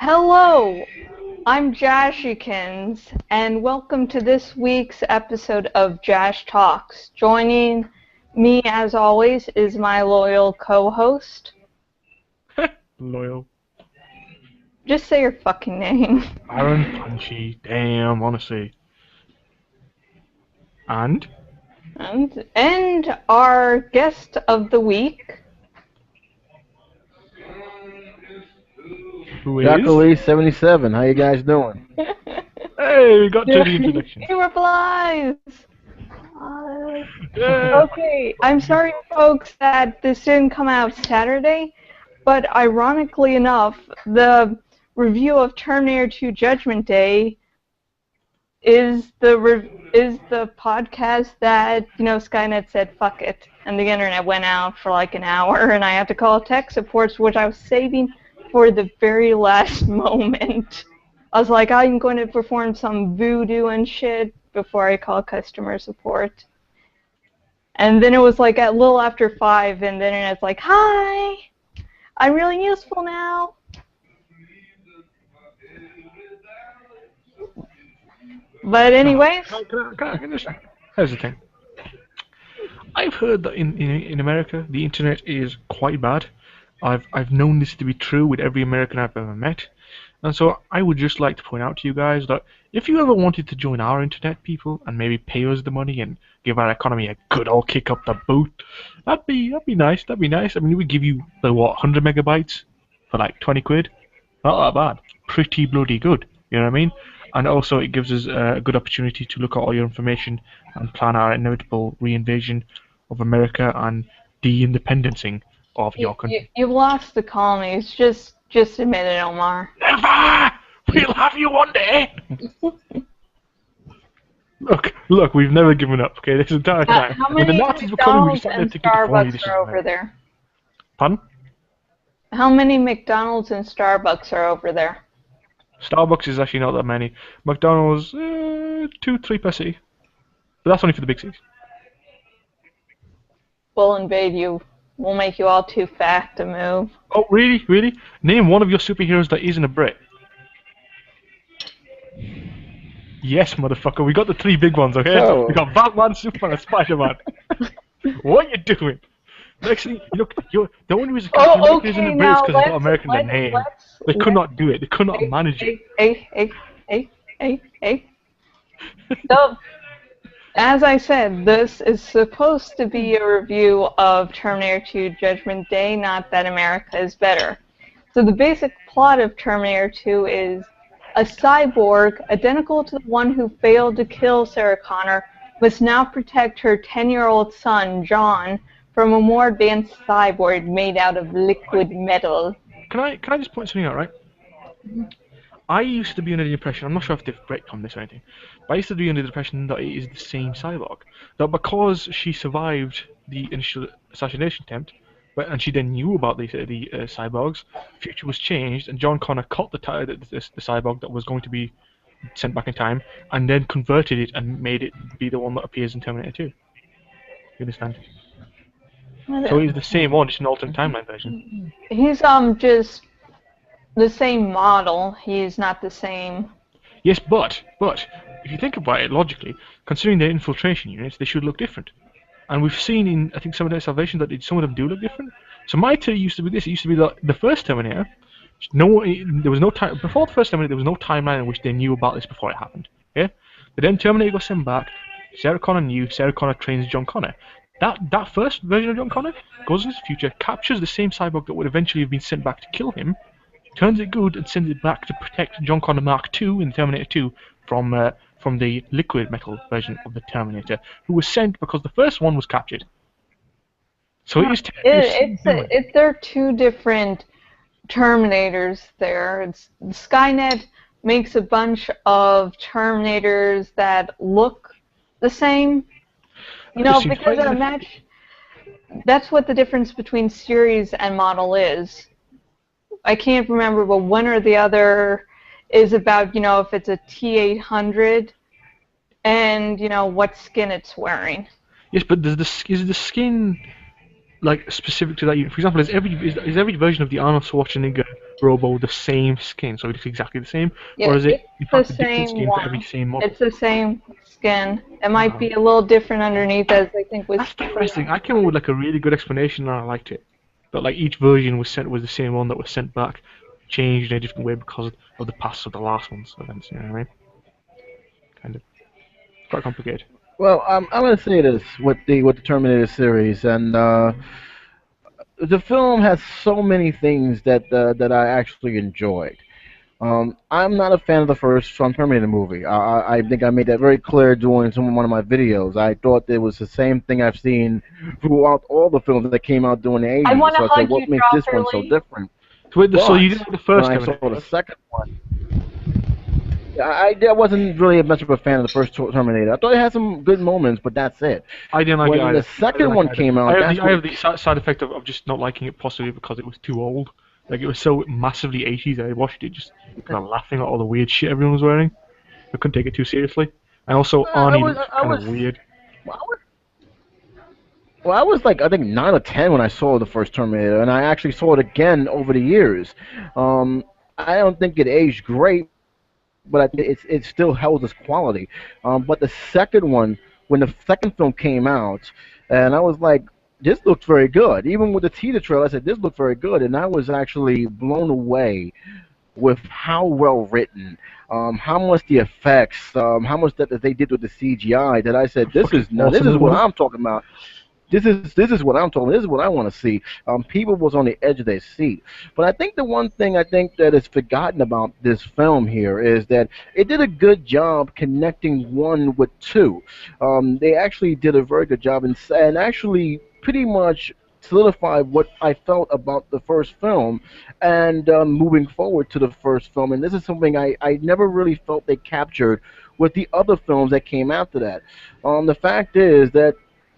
Hello, I'm Jashikins, and welcome to this week's episode of Jash Talks. Joining me, as always, is my loyal co-host. Loyal. Just say your fucking name. Aaron Punchy. Damn, honestly. And? And our guest of the week. Who is? Jockerlee 77. How you guys doing? Hey, we got to the introduction. He replies. Yeah. Okay, I'm sorry, folks, that this didn't come out Saturday, but ironically enough, the review of Terminator 2 Judgment Day is the podcast that, Skynet said fuck it, and the internet went out for like an hour, and I had to call tech support, which I was saving for the very last moment. I was like, I'm going to perform some voodoo and shit before I call customer support. And then it was like a little after 5, and the internet's like, hi, I'm really useful now. But anyways, Can I just... Here's the thing. I've heard that in America, the internet is quite bad. I've known this to be true with every American I've ever met. And so I would just like to point out to you guys that if you ever wanted to join our internet people and maybe pay us the money and give our economy a good old kick up the boot, that'd be nice. That'd be nice. I mean, we give you the 100 megabytes for like 20 quid. Not that bad. Pretty bloody good. You know what I mean? And also it gives us a good opportunity to look at all your information and plan our inevitable reinvasion of America and de-independencing of your country. you've lost the colonies. Just admit it, Omar. Never! We'll have you one day! Look, we've never given up, okay, this entire time. How When many the Nazis were coming, we McDonald's just sat there and thinking, if only this Starbucks was are over America. there? Pardon? How many McDonald's and Starbucks are over there? Starbucks is actually not that many. McDonald's, 2, 3 per city. But that's only for the big cities. We'll invade you. We'll make you all too fat to move. Oh, really? Really? Name one of your superheroes that isn't a Brit. Yes, motherfucker, we got the 3 big ones, okay? Oh. We got Batman, Superman, and Spider-Man. What are you doing? Next thing, look, the only reason Captain America isn't a Brit is because it's got American in the name. They could not do it. They could not manage it. Hey. So, as I said, this is supposed to be a review of Terminator 2 Judgment Day, not that America is better. So the basic plot of Terminator 2 is a cyborg, identical to the one who failed to kill Sarah Connor, must now protect her 10-year-old son, John, from a more advanced cyborg made out of liquid metal. Can I just point something out, right? I used to be under the impression, I'm not sure if they've breaked on this or anything, but I used to be under the impression that it is the same cyborg. That because she survived the initial assassination attempt, and she then knew about the cyborgs, future was changed, and John Connor caught the cyborg that was going to be sent back in time, and then converted it and made it be the one that appears in Terminator 2. You understand? So he's the same one, just an alternate timeline version. He's just the same model. He's not the same. Yes, but if you think about it logically, considering their infiltration units, they should look different. And we've seen in, I think, some of their salvation that some of them do look different. So my theory used to be this: it used to be the first Terminator. There was no time before the first Terminator. There was no timeline in which they knew about this before it happened. Yeah, but then Terminator got sent back. Sarah Connor knew. Sarah Connor trains John Connor. That first version of John Connor goes into the future, captures the same cyborg that would eventually have been sent back to kill him, turns it good, and sends it back to protect John Connor Mark II in Terminator 2 from the liquid metal version of the Terminator, who was sent because the first one was captured. So They're 2 different Terminators there. Skynet makes a bunch of Terminators that look the same. Because a match, that's what the difference between series and model is. I can't remember, but one or the other is about, if it's a T-800 and, what skin it's wearing. Yes, but is the skin like specific to that unit? For example, is every version of the Arnold Schwarzenegger Robo the same skin, so it looks exactly the same, Yeah, or is it it's in the fact a different same skin for every one. same model? It's the same skin. It might Wow. be a little different underneath, as I think was. That's depressing. I came up with like a really good explanation and I liked it. But like each version was the same one that was sent back, changed in a different way because of the past of the last one's events. You know what I mean? Kind of quite complicated. Well, I'm gonna say this with the Terminator series, and the film has so many things that I actually enjoyed. I'm not a fan of the first Terminator movie. I think I made that very clear during one of my videos. I thought it was the same thing I've seen throughout all the films that came out during the I 80s. want to So I said, hug you, what makes this one so Jockerlee. different? So you But didn't like the when first I saw Terminator? the second one, I wasn't really much of a fan of the first Terminator. I thought it had some good moments, but that's it. I didn't like it When the either. I didn't second like it one either. came I out, have that's the I what. have the side effect of just not liking it possibly because it was too old. Like it was so massively 80s. I watched it just kind of laughing at all the weird shit everyone was wearing. I couldn't take it too seriously. And also I Arnie was, looked I kind of was, weird. I was Well, I was like, I think 9 or 10 when I saw the first Terminator, and I actually saw it again over the years. I don't think it aged great, but I think it still held its quality. But the second one, when the second film came out, and I was like, this looks very good. Even with the teaser trailer, I said this looked very good, and I was actually blown away with how well written, how much the effects, how much that they did with the CGI. That I said, Fucking this awesome is it what was. I'm talking about. This is what I'm talking. This is what I want to see. People was on the edge of their seat. But I think the one thing I think that is forgotten about this film here is that it did a good job connecting one with two. They actually did a very good job and actually pretty much solidified what I felt about the first film and moving forward to the first film. And this is something I never really felt they captured with the other films that came after that. The fact is that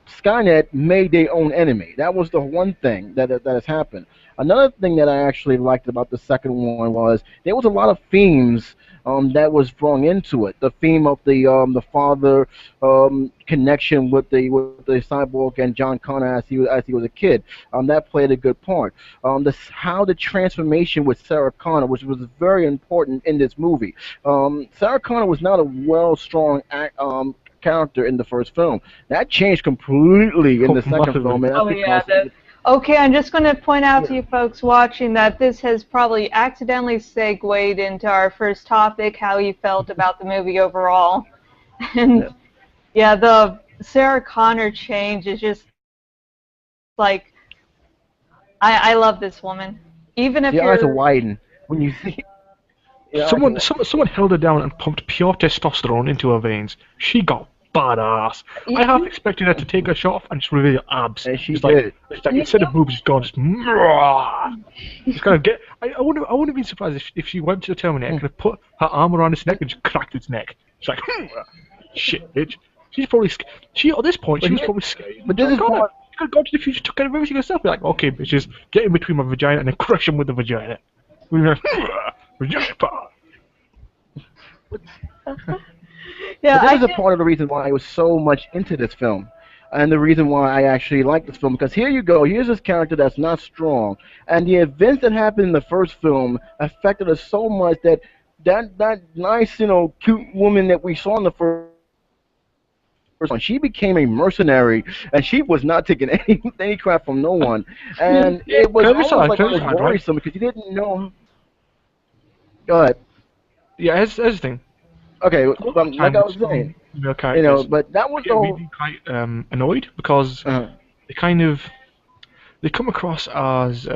Skynet made their own enemy. That was the one thing that has happened. Another thing that I actually liked about the second one was there was a lot of themes that was thrown into it. The theme of the father connection with the cyborg and John Connor as he was a kid. That played a good part. How the transformation with Sarah Connor, which was very important in this movie. Sarah Connor was not a strong character in the first film. That changed completely in Oh, the second massively. film, and that's Oh yeah. because Okay, I'm just going to point out yeah, to you folks watching that this has probably accidentally segued into our first topic, how you felt about the movie overall. yeah. And yeah, the Sarah Connor change is just like I love this woman. Even if Your eyes are you're widen when you see. Your eyes are Someone held her down and pumped pure testosterone into her veins. She got badass. I you, half expected her to take her shirt off and just reveal her abs. and she Just like, did. just like you instead of boobs, just gone, just kind of get. I wouldn't have been surprised if she went to the Terminator, Hmm. could have put her arm around its neck and just cracked its neck. She's like, shit, bitch. She's probably she at this point But she was here, probably scared. but this is She part. could have gone to the future, took care of everything herself. Be like, okay, bitches, get in between my vagina and then crush him with the vagina. We'd be like, vagina power. yeah, But this I is a just part of the reason why I was so much into this film. And the reason why I actually like this film, because here you go, here's this character that's not strong, and the events that happened in the first film affected us so much that that nice, cute woman that we saw in the first one, she became a mercenary, and she was not taking any crap from no one, and it was almost like Can I just almost add, right? worrisome because you didn't know. Go ahead. Yeah, here's the thing. Okay, A lot of the like time I with was saying, strong female characters, but that I was the get whole. really quite annoyed because Uh, they kind of they come across as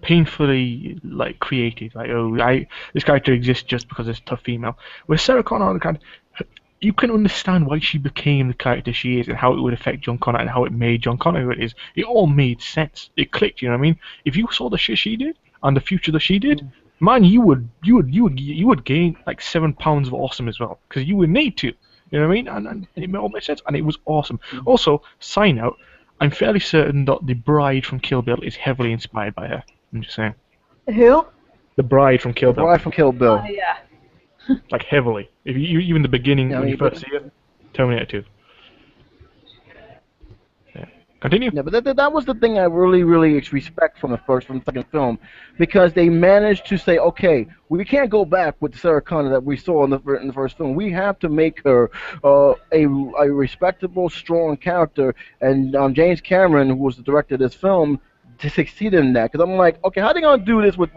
painfully like created. Like, oh, this character exists just because it's a tough female. Where Sarah Connor, on the kind, you can understand why she became the character she is and how it would affect John Connor and how it made John Connor who it is. It all made sense. It clicked. You know what I mean? If you saw the shit she did and the future that she did, man, you would gain like 7 pounds of awesome as well because you would need to. You know what I mean? And it all made sense and it was awesome. Also, sign out. I'm fairly certain that the bride from Kill Bill is heavily inspired by her. I'm just saying. who? The bride from Kill the Bill, bride from Kill Bill. Yeah. like heavily. If even the beginning Yeah, I when you mean, first see it, Terminator 2. Yeah. Continue. Yeah, but that was the thing I really respect from the second film, because they managed to say, okay, we can't go back with Sarah Connor that we saw in the first film. We have to make her a respectable, strong character, and James Cameron, who was the director of this film, to succeed in that. Because I'm like, okay, how are they gonna do this with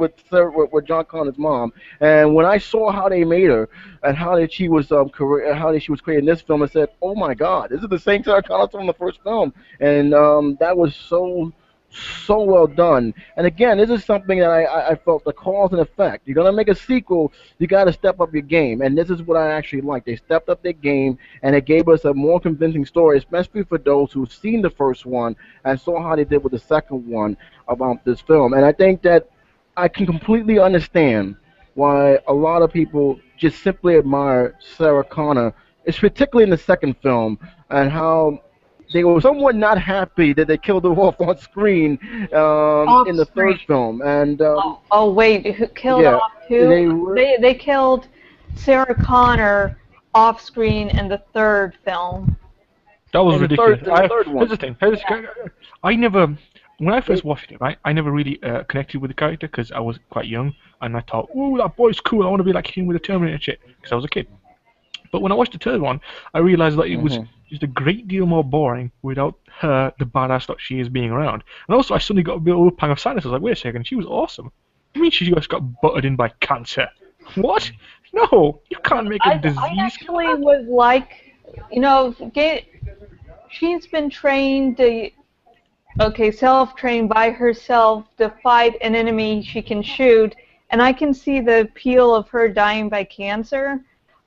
John Connor's mom? And when I saw how they made her and how that she was creating this film, I said, oh my God, this is the same Sarah Connor from the first film, and that was so well done. And again, this is something that I felt the cause and effect. You're gonna make a sequel, you got to step up your game, and this is what I actually like. They stepped up their game, and it gave us a more convincing story, especially for those who've seen the first one and saw how they did with the second one about this film. And I think that I can completely understand why a lot of people just simply admire Sarah Connor. It's particularly in the second film, and how they were somewhat not happy that they killed her off on screen Off in the third screen. film. And Oh wait, who killed yeah, off who? they were. They killed Sarah Connor off screen in the third film. That was In ridiculous. the third Here's one, the thing. I never, when I first watched it, right, I never really connected with the character because I was quite young, and I thought, "Ooh, that boy's cool. I want to be like him with the Terminator shit," because I was a kid. But when I watched the third one, I realized that it was hmm just a great deal more boring without her, the badass that she is, being around. And also, I suddenly got a bit of a pang of sadness. I was like, wait a second, she was awesome. I mean, she just got buttered in by cancer. What? No, you can't make a I disease. actually would like, you know, she's been trained to, okay, self-trained by herself to fight an enemy she can shoot, and I can see the appeal of her dying by cancer.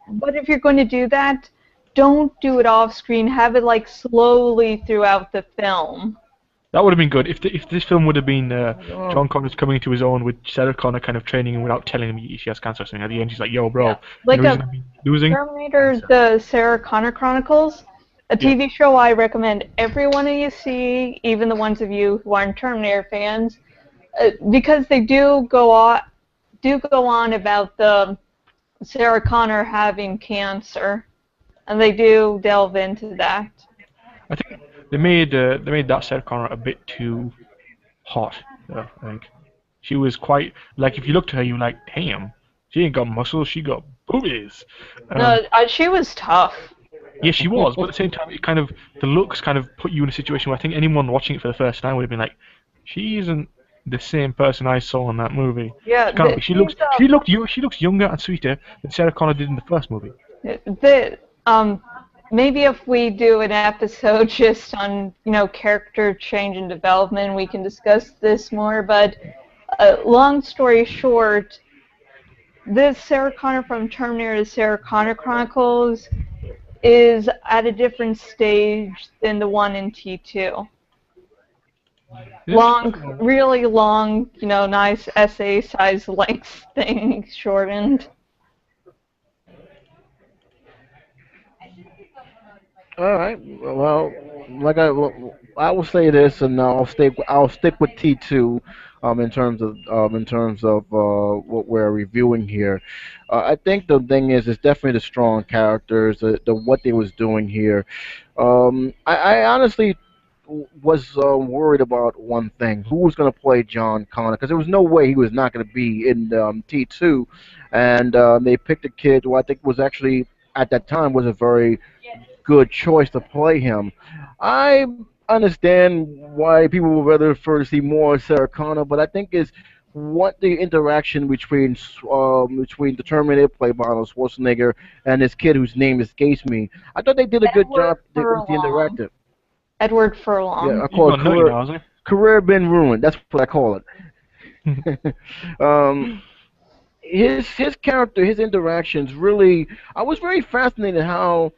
But if you're going to do that, don't do it off screen. Have it like slowly throughout the film. That would have been good if this film would have been Oh, John Connor's coming into his own with Sarah Connor kind of training him without telling him she has cancer or something. At the end, she's like, "Yo, bro, Yeah. the Like reason a I've been losing Terminator, cancer." the Sarah Connor Chronicles, a Yeah, TV show I recommend every one of you see, even the ones of you who aren't Terminator fans, because they do go on about the Sarah Connor having cancer, and they do delve into that. I think they made that Sarah Connor a bit too hot. I think she was quite like if you looked at her, you're like, "Damn, she ain't got muscles, she got boobies." Um, No, she was tough. yeah, she was, but at the same time, it kind of the looks kind of put you in a situation where I think anyone watching it for the first time would have been like, "She isn't the same person I saw in that movie. Yeah, She can't be. she's She looks younger and sweeter than Sarah Connor did in the first movie." the maybe if we do an episode just on character change and development, we can discuss this more. But long story short, this Sarah Connor from Terminator to Sarah Connor Chronicles is at a different stage than the one in T2. Yeah, Long, really long, nice essay size length thing shortened. all right. Well, I will say this, and I'll stick with T2, in terms of what we're reviewing here. I think the thing is, it's definitely the strong characters, the what they was doing here. I honestly was worried about one thing: who was going to play John Connor? Because there was no way he was not going to be in T2, and they picked a kid who I think was actually at that time was a very good choice to play him. I understand why people would rather prefer to see more Sarah Connor, but I think is what the interaction between the Terminator played by Arnold Schwarzenegger and this kid whose name escapes me. I thought they did a good Edward job with the Furlong. interactive. Edward Yeah, Furlong. I he's call it gone nutty now, hasn't career been ruined. That's what I call he? it. um, his character, his interactions really. I was very fascinated how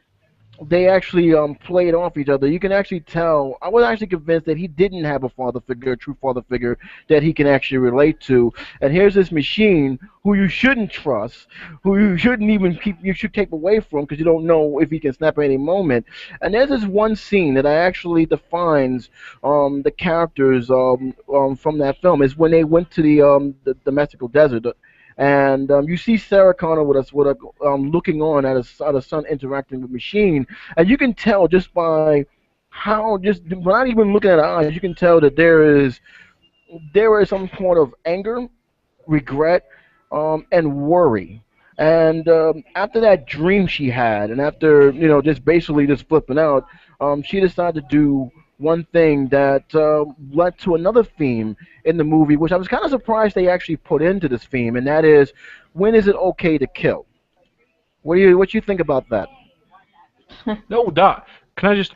they actually played off each other. You can actually tell. I was actually convinced that he didn't have a father figure, a true father figure that he can actually relate to. And here's this machine who you shouldn't trust, who you shouldn't even keep. You should take away from because you don't know if he can snap at any moment. And there's this one scene that I actually defines the characters from that film is when they went to the Mexico desert. And you see Sarah Connor looking on at her son interacting with machine, and you can tell just by how just not even looking at her eyes, you can tell that there is some sort of anger, regret, and worry. And after that dream she had, and after just basically just flipping out, she decided to do one thing that led to another theme in the movie, which I was kind of surprised they actually put into this theme, and that is, when is it okay to kill? What you think about that? No, that. Can I just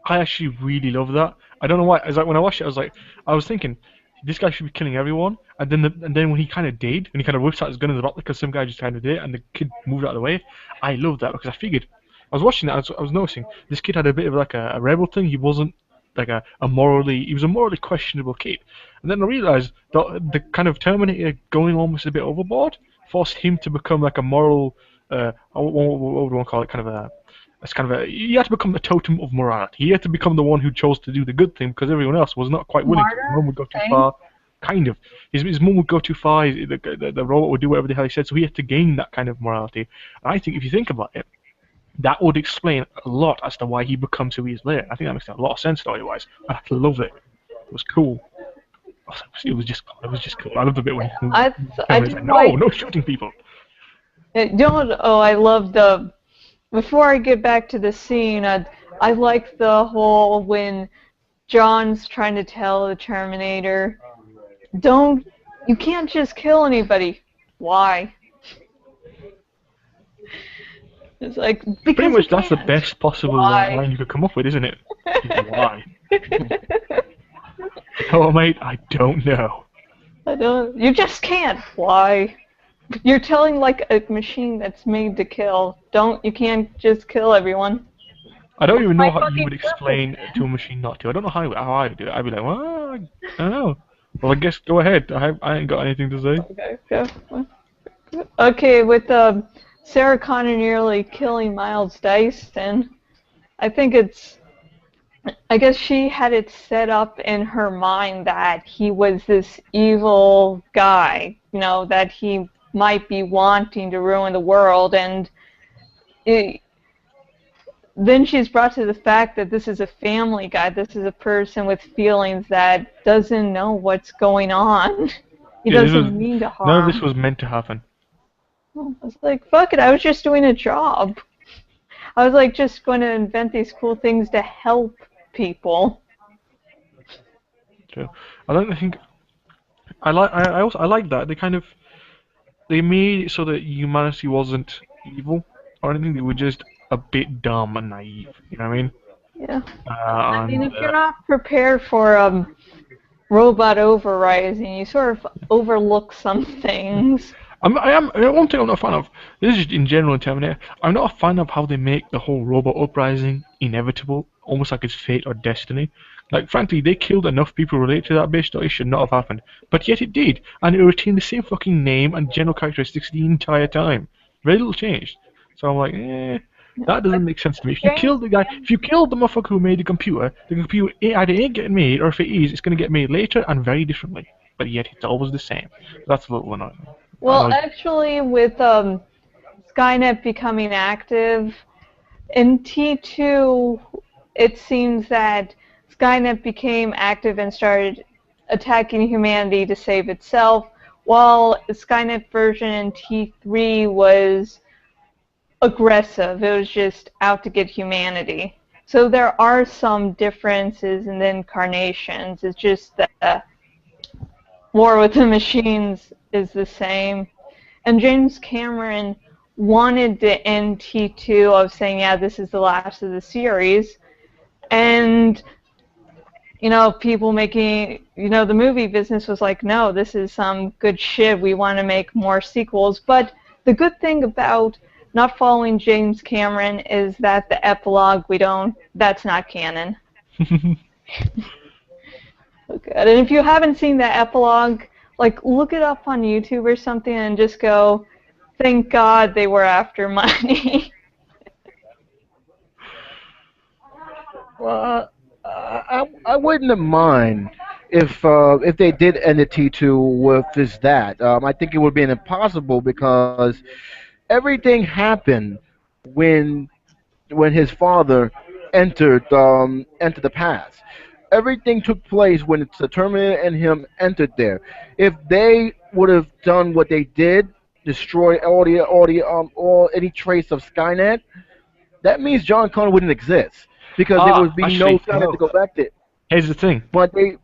I actually really love that. I don't know why. It's like when I watched it, I was thinking, this guy should be killing everyone. And then when he kind of did, and he kind of whips out his gun in the back because some guy just kind of did, and the kid moved out of the way. I love that because I figured, I was watching that, I was noticing this kid had a bit of like a rebel thing. He wasn't like he was a morally questionable kid. And then I realized that the kind of Terminator going almost a bit overboard forced him to become like a moral, what would one call it, kind of a it's kind of he had to become the totem of morality. He had to become the one who chose to do the good thing because everyone else was not quite willing to. His mum Martyr would go too thing. far, kind of. His mum would go too far. The robot would do whatever the hell he said. So he had to gain that kind of morality. And I think if you think about it, that would explain a lot as to why he becomes who he is later. I think that makes a lot of sense story-wise. I love it. It was cool. It was just cool. I love the bit when I I he's do like, no, like. no shooting people. Don't. Oh, I love the. Before I get back to the scene, I like the whole when John's trying to tell the Terminator, don't. You can't just kill anybody. Why? It's like Pretty because you much that's the can't. best possible Why? line you could come up with, isn't it? Why? Oh, mate, I don't know. I don't. You just can't. Why? You're telling like a machine that's made to kill. Don't. You can't just kill everyone. I don't What's even know my how you fucking would purpose explain to then? a machine not to. I don't know how I would do it. I'd be like, well, I don't know. Well, I guess go ahead. I ain't got anything to say. Okay. Go. Okay. With Sarah Connor nearly killing Miles Dyson, I think it's. I guess she had it set up in her mind that he was this evil guy. That he might be wanting to ruin the world, and it, then she's brought to the fact that this is a family guy. This is a person with feelings that doesn't know what's going on. He Yeah, doesn't mean to none of this harm. was meant to happen. I was like, fuck it, I was just doing a job. I was like just going to invent these cool things to help people. So I don't think I like that they made it so that humanity wasn't evil or anything. They were just a bit dumb and naive. You know what I mean? Yeah. I mean, And if you're not prepared for robot overrising, you sort of overlook some things. one thing I'm not a fan of. This is in general in Terminator. I'm not a fan of how they make the whole robot uprising inevitable, almost like it's fate or destiny. Like, frankly, they killed enough people related to that bitch that it should not have happened. But yet it did, and it retained the same fucking name and general characteristics the entire time. Very little changed. So I'm like, that But doesn't make sense to me. If you James kill the guy, if you kill the motherfucker who made the computer either ain't getting made, or if it is, it's going to get made later and very differently. But yet it's always the same. That's a little annoying. I Well, know. actually, with Skynet becoming active, in T2, it seems that Skynet became active and started attacking humanity to save itself, while the Skynet version in T3 was aggressive. It was just out to get humanity. So there are some differences in the incarnations. It's just that War with the Machines is the same. And James Cameron wanted to end T2 of saying, yeah, this is the last of the series. And, people making, the movie business was like, no, this is some good shit. We want to make more sequels. But the good thing about not following James Cameron is that the epilogue, that's not canon. Okay. And if you haven't seen the epilogue, like, look it up on YouTube or something and just go, thank God they were after money. Well, I wouldn't have mind if they did end the T2 with this that. I think it would be impossible because everything happened when when his father entered the past. Everything took place when the Terminator and him entered there. If they would have done what they did, destroy all any trace of Skynet, that means John Connor wouldn't exist because there would be no Actually, Skynet to go back there. here's the thing. But they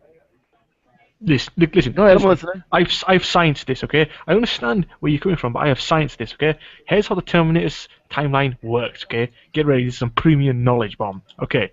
Listen, go ahead, I'm listen. listening. I've scienced this, okay? I understand where you're coming from, but I have scienced this, okay? Here's how the Terminator's timeline works, okay? Get ready, this is some premium knowledge bomb. Okay.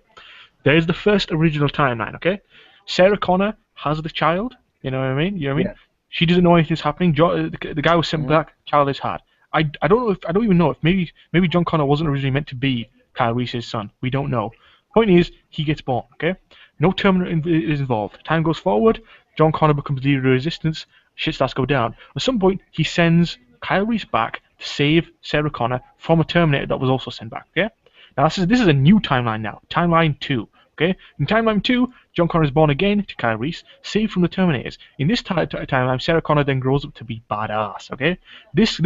There's the first original timeline, okay? Sarah Connor has the child, you know what I mean? You know what I mean? Yeah. She doesn't know anything's happening. The guy was sent back, child is had. I don't even know if maybe John Connor wasn't originally meant to be Kyle Reese's son. We don't know. Point is, he gets born, okay? No Terminator is involved. Time goes forward, John Connor becomes leader of the resistance, shit starts to go down. At some point, he sends Kyle Reese back to save Sarah Connor from a Terminator that was also sent back, okay? Now, this is a new timeline now. Timeline 2, okay? In Timeline 2, John Connor is born again to Kyle Reese, saved from the Terminators. In this timeline, Sarah Connor then grows up to be badass, okay? This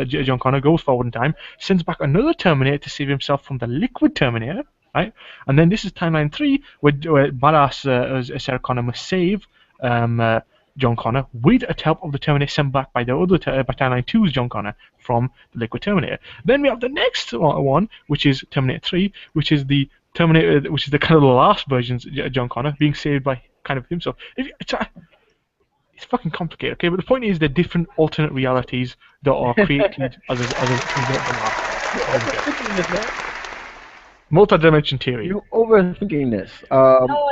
John Connor goes forward in time, sends back another Terminator to save himself from the Liquid Terminator, right? And then this is Timeline 3, where badass Sarah Connor must save John Connor with the help of the Terminator sent back by the other by Timeline 2's John Connor from the Liquid Terminator. Then we have the next one, which is Terminator 3, which is the Terminator, which is the kind of the last version's John Connor being saved by kind of himself. It's fucking complicated, okay? But the point is, they're different alternate realities that are created as a multi-dimension theory. You overthinking this. No,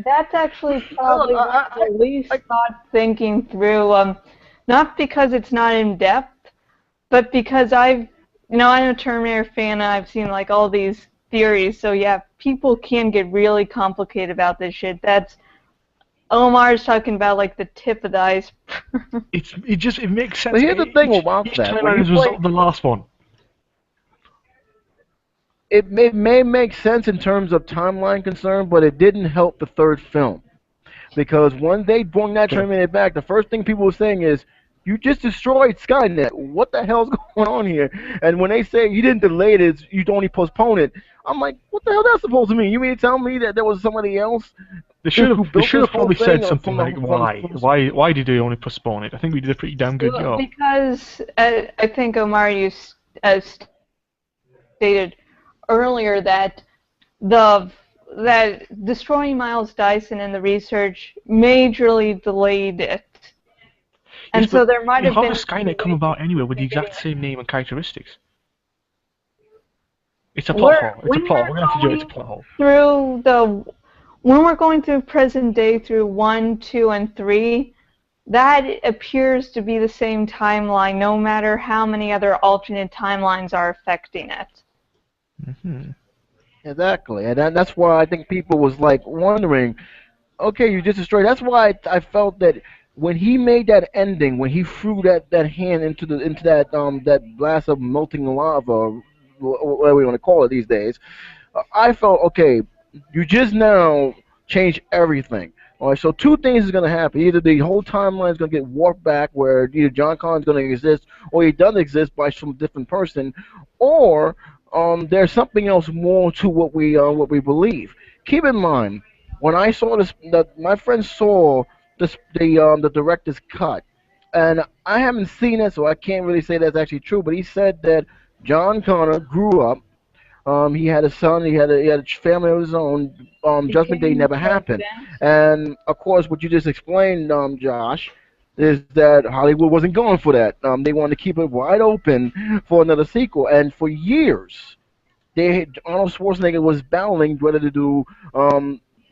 that's actually probably what I at least not thinking through. Not because it's not in depth, but because I'm a Terminator fan and I've seen like all these theories. So yeah, people can get really complicated about this shit. That's Omar's talking about like the tip of the iceberg. It makes sense. But here's the thing about each that. timeline is a result of the last one. It may make sense in terms of timeline concern, but it didn't help the third film. Because when they brought that Terminator back, the first thing people were saying is, you just destroyed Skynet. What the hell's going on here? And when they say you didn't delay it, you only postpone it, I'm like, what the hell that's supposed to mean? You mean to tell me that there was somebody else? They should have probably said something like, why did they only postpone it? I think we did a pretty damn good job. Because I think Omar, you stated earlier that destroying Miles Dyson and the research majorly delayed it. And Yes, so there might have how been... does Skynet come about anyway with the exact same name and characteristics? It's a plot hole. It's a plot hole. We're going to have to do it. It's a plot hole. When we're going through present day through 1, 2, and 3, that appears to be the same timeline no matter how many other alternate timelines are affecting it. Mm-hmm. Exactly, and that's why I think people was like wondering, okay, you just destroyed. That's why I felt that when he made that ending, when he threw that hand into that blast of melting lava, or whatever we want to call it these days, I felt, okay, you just now changed everything. All right, so two things is going to happen. Either the whole timeline is going to get warped back, where either John Connor's going to exist, or he doesn't exist by some different person, or there's something else more to what we believe. Keep in mind, when I saw this, my friend saw the director's cut, and I haven't seen it, so I can't really say that's actually true. But he said that John Connor grew up. He had a son. He had a family of his own. Judgment Day never happened, and of course, what you just explained, Josh, is that Hollywood wasn't going for that. They wanted to keep it wide open for another sequel, and for years, Arnold Schwarzenegger was battling whether to do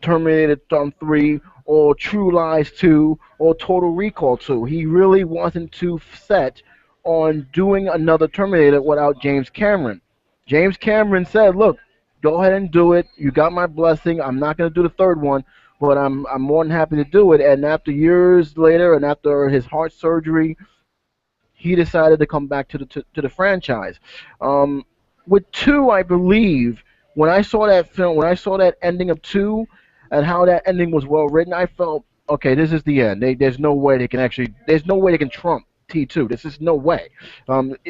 Terminator 3 or True Lies 2 or Total Recall 2. He really wasn't too set on doing another Terminator without James Cameron. James Cameron said, look, go ahead and do it. You got my blessing. I'm not going to do the third one, but I'm more than happy to do it. And after years later, and after his heart surgery, he decided to come back to the franchise. With 2, I believe, when I saw that film, when I saw that ending of 2, and how that ending was well written, I felt, okay, this is the end. There's no way they can trump T2. This is no way.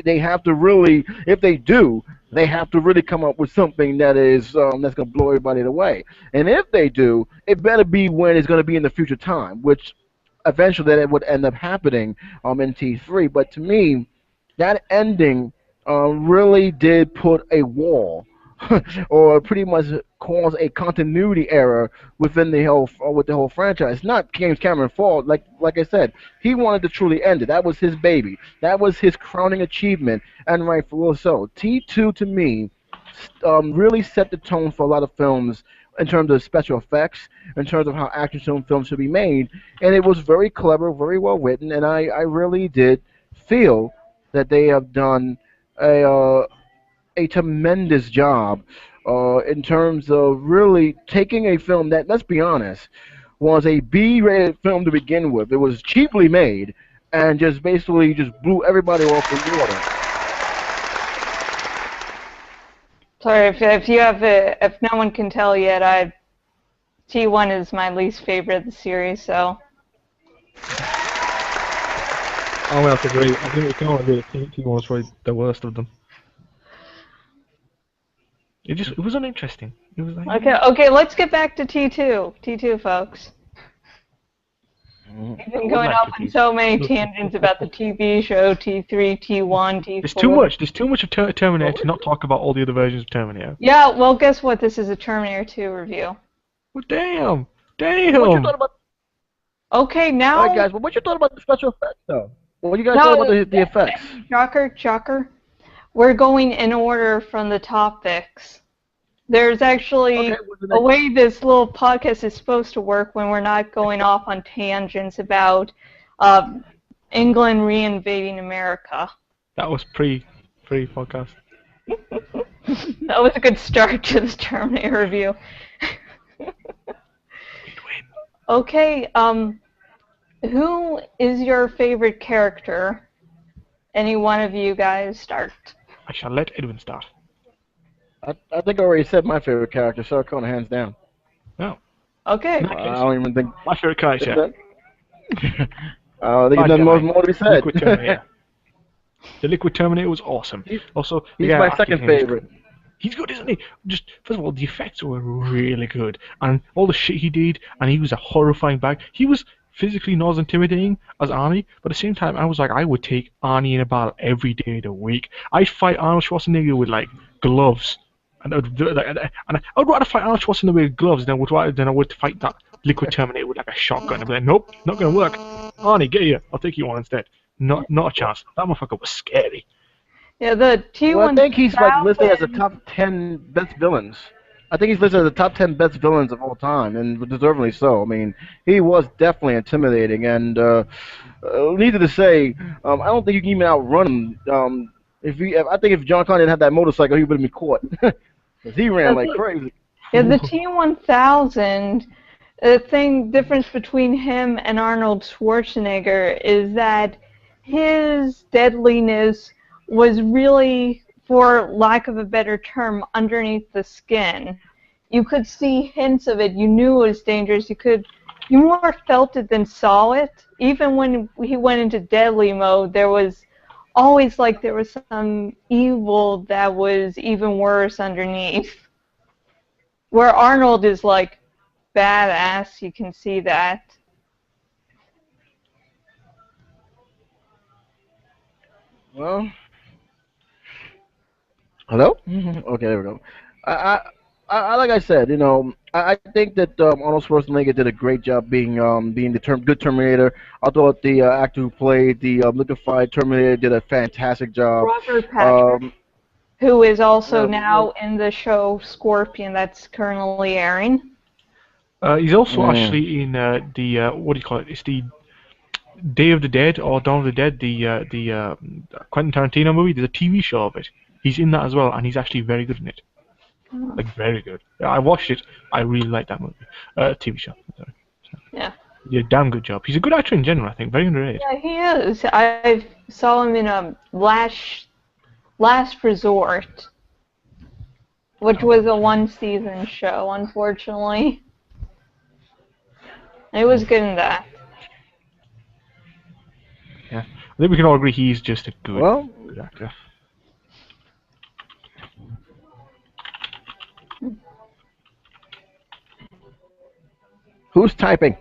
They have to really, if they do, they have to really come up with something that is that's going to blow everybody away. And if they do, it better be when it's going to be in the future time, which eventually that would end up happening in T3. But to me, that ending really did put a wall or pretty much cause a continuity error within the whole with the whole franchise. Not James Cameron's fault. Like I said, he wanted to truly end it. That was his baby. That was his crowning achievement, and rightfully so. T2 to me really set the tone for a lot of films in terms of special effects, in terms of how action films should be made, and it was very clever, very well written, and I really did feel that they have done a a tremendous job in terms of really taking a film that, let's be honest, was a B-rated film to begin with. It was cheaply made and just basically just blew everybody off the water. Sorry, if no one can tell yet, T1 is my least favorite of the series, so. Oh, well, that's agree. I think we can all agree that T1 was probably the worst of them. It was uninteresting. It was like, Okay, let's get back to T2. T2, folks. We've been going off on so many tangents about the TV show, T3, T1, T4. There's too much. There's too much of Terminator to not talk about all the other versions of Terminator. Yeah, well, guess what? This is a Terminator 2 review. Well, damn. Damn. What you thought about? Okay, now. All right, guys. Well, what you thought about the special effects, though? What you guys thought about the effects? Jocker. We're going in order from the topics. There's actually a way this little podcast is supposed to work when we're not going off on tangents about England reinvading America. That was pre-podcast. That was a good start to this Terminator review. Okay, who is your favorite character? Any one of you guys start. I shall let Edwin start. I think I already said my favorite character, Sarah Connor, hands down. No. Okay. I don't even think. My favorite character. I think there's nothing more to be said. Liquid Terminator. The Liquid Terminator was awesome. Also, he's my second favorite. He's good, isn't he? Just first of all, the effects were really good, and all the shit he did, and he was a horrifying bag. He was physically not as intimidating as Arnie, but at the same time, I was like, I would take Arnie in a battle every day of the week. I'd fight Arnold Schwarzenegger with like gloves. And I would rather fight Arnold Schwarzenegger with gloves than I would fight that Liquid Terminator with like a shotgun. I'd be like, nope, not gonna work. Arnie, get here. I'll take you on instead. Not a chance. That motherfucker was scary. Yeah, the T1000. Well, I think he's like listed as the top 10 best villains. I think he's listed as the top 10 best villains of all time, and deservedly so. I mean, he was definitely intimidating, and needless to say, I don't think you can even outrun him. I think if John Connor didn't have that motorcycle, he would have been caught. Because he ran like crazy. Yeah, the T1000, the difference between him and Arnold Schwarzenegger is that his deadliness was really, for lack of a better term, underneath the skin. You could see hints of it. You knew it was dangerous. You more felt it than saw it. Even when he went into deadly mode, there was always like there was some evil that was even worse underneath. Where Arnold is like badass, you can see that. Well, hello? Okay, there we go. I like I said, I think that Arnold Schwarzenegger did a great job being the good Terminator. I thought the actor who played the liquefied Terminator did a fantastic job. Robert Patrick, who is also now in the show Scorpion that's currently airing. He's also actually in the what do you call it? It's the Day of the Dead or Dawn of the Dead, the Quentin Tarantino movie. There's a TV show of it. He's in that as well, and he's actually very good in it. Like, very good. I watched it. I really like that movie. TV show. Sorry. So, yeah. He did a damn good job. He's a good actor in general, I think. Very underrated. Yeah, he is. I saw him in a Last Resort, which was a one-season show, unfortunately. It was good in that. Yeah. think we can all agree he's just a Well, good actor. who's typing?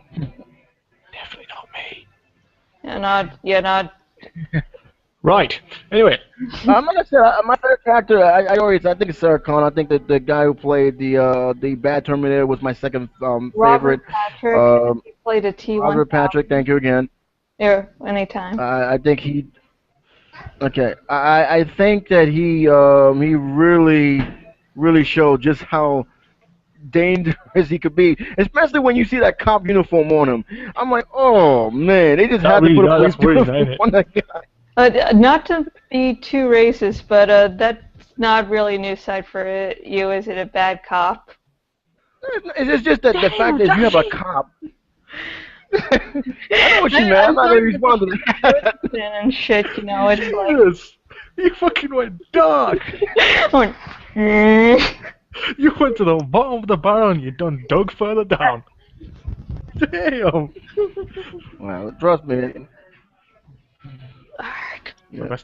Definitely not me. You're not. Right. Anyway, I'm gonna say my favorite character. I think it's Sarah Connor. I think that the guy who played the bad Terminator was my second favorite. Robert Patrick. Um, He played a T-1000. Robert Patrick. Thank you again. Here, anytime. I think he. Okay. I think that he really showed just how dangerous he could be, especially when you see that cop uniform on him. I'm like, oh man, they just had to put a police that's really uniform nice. on that guy. Not to be too racist, but that's not really a news site for you. Is it a bad cop? It's just that the fact that you have a cop. I know what you meant. I'm not gonna respond to that. And shit, you know, it's like. Jesus! You fucking went dark! Going, You went to the bottom of the barrel and you done dug further down. Damn! Well, trust me. Yeah.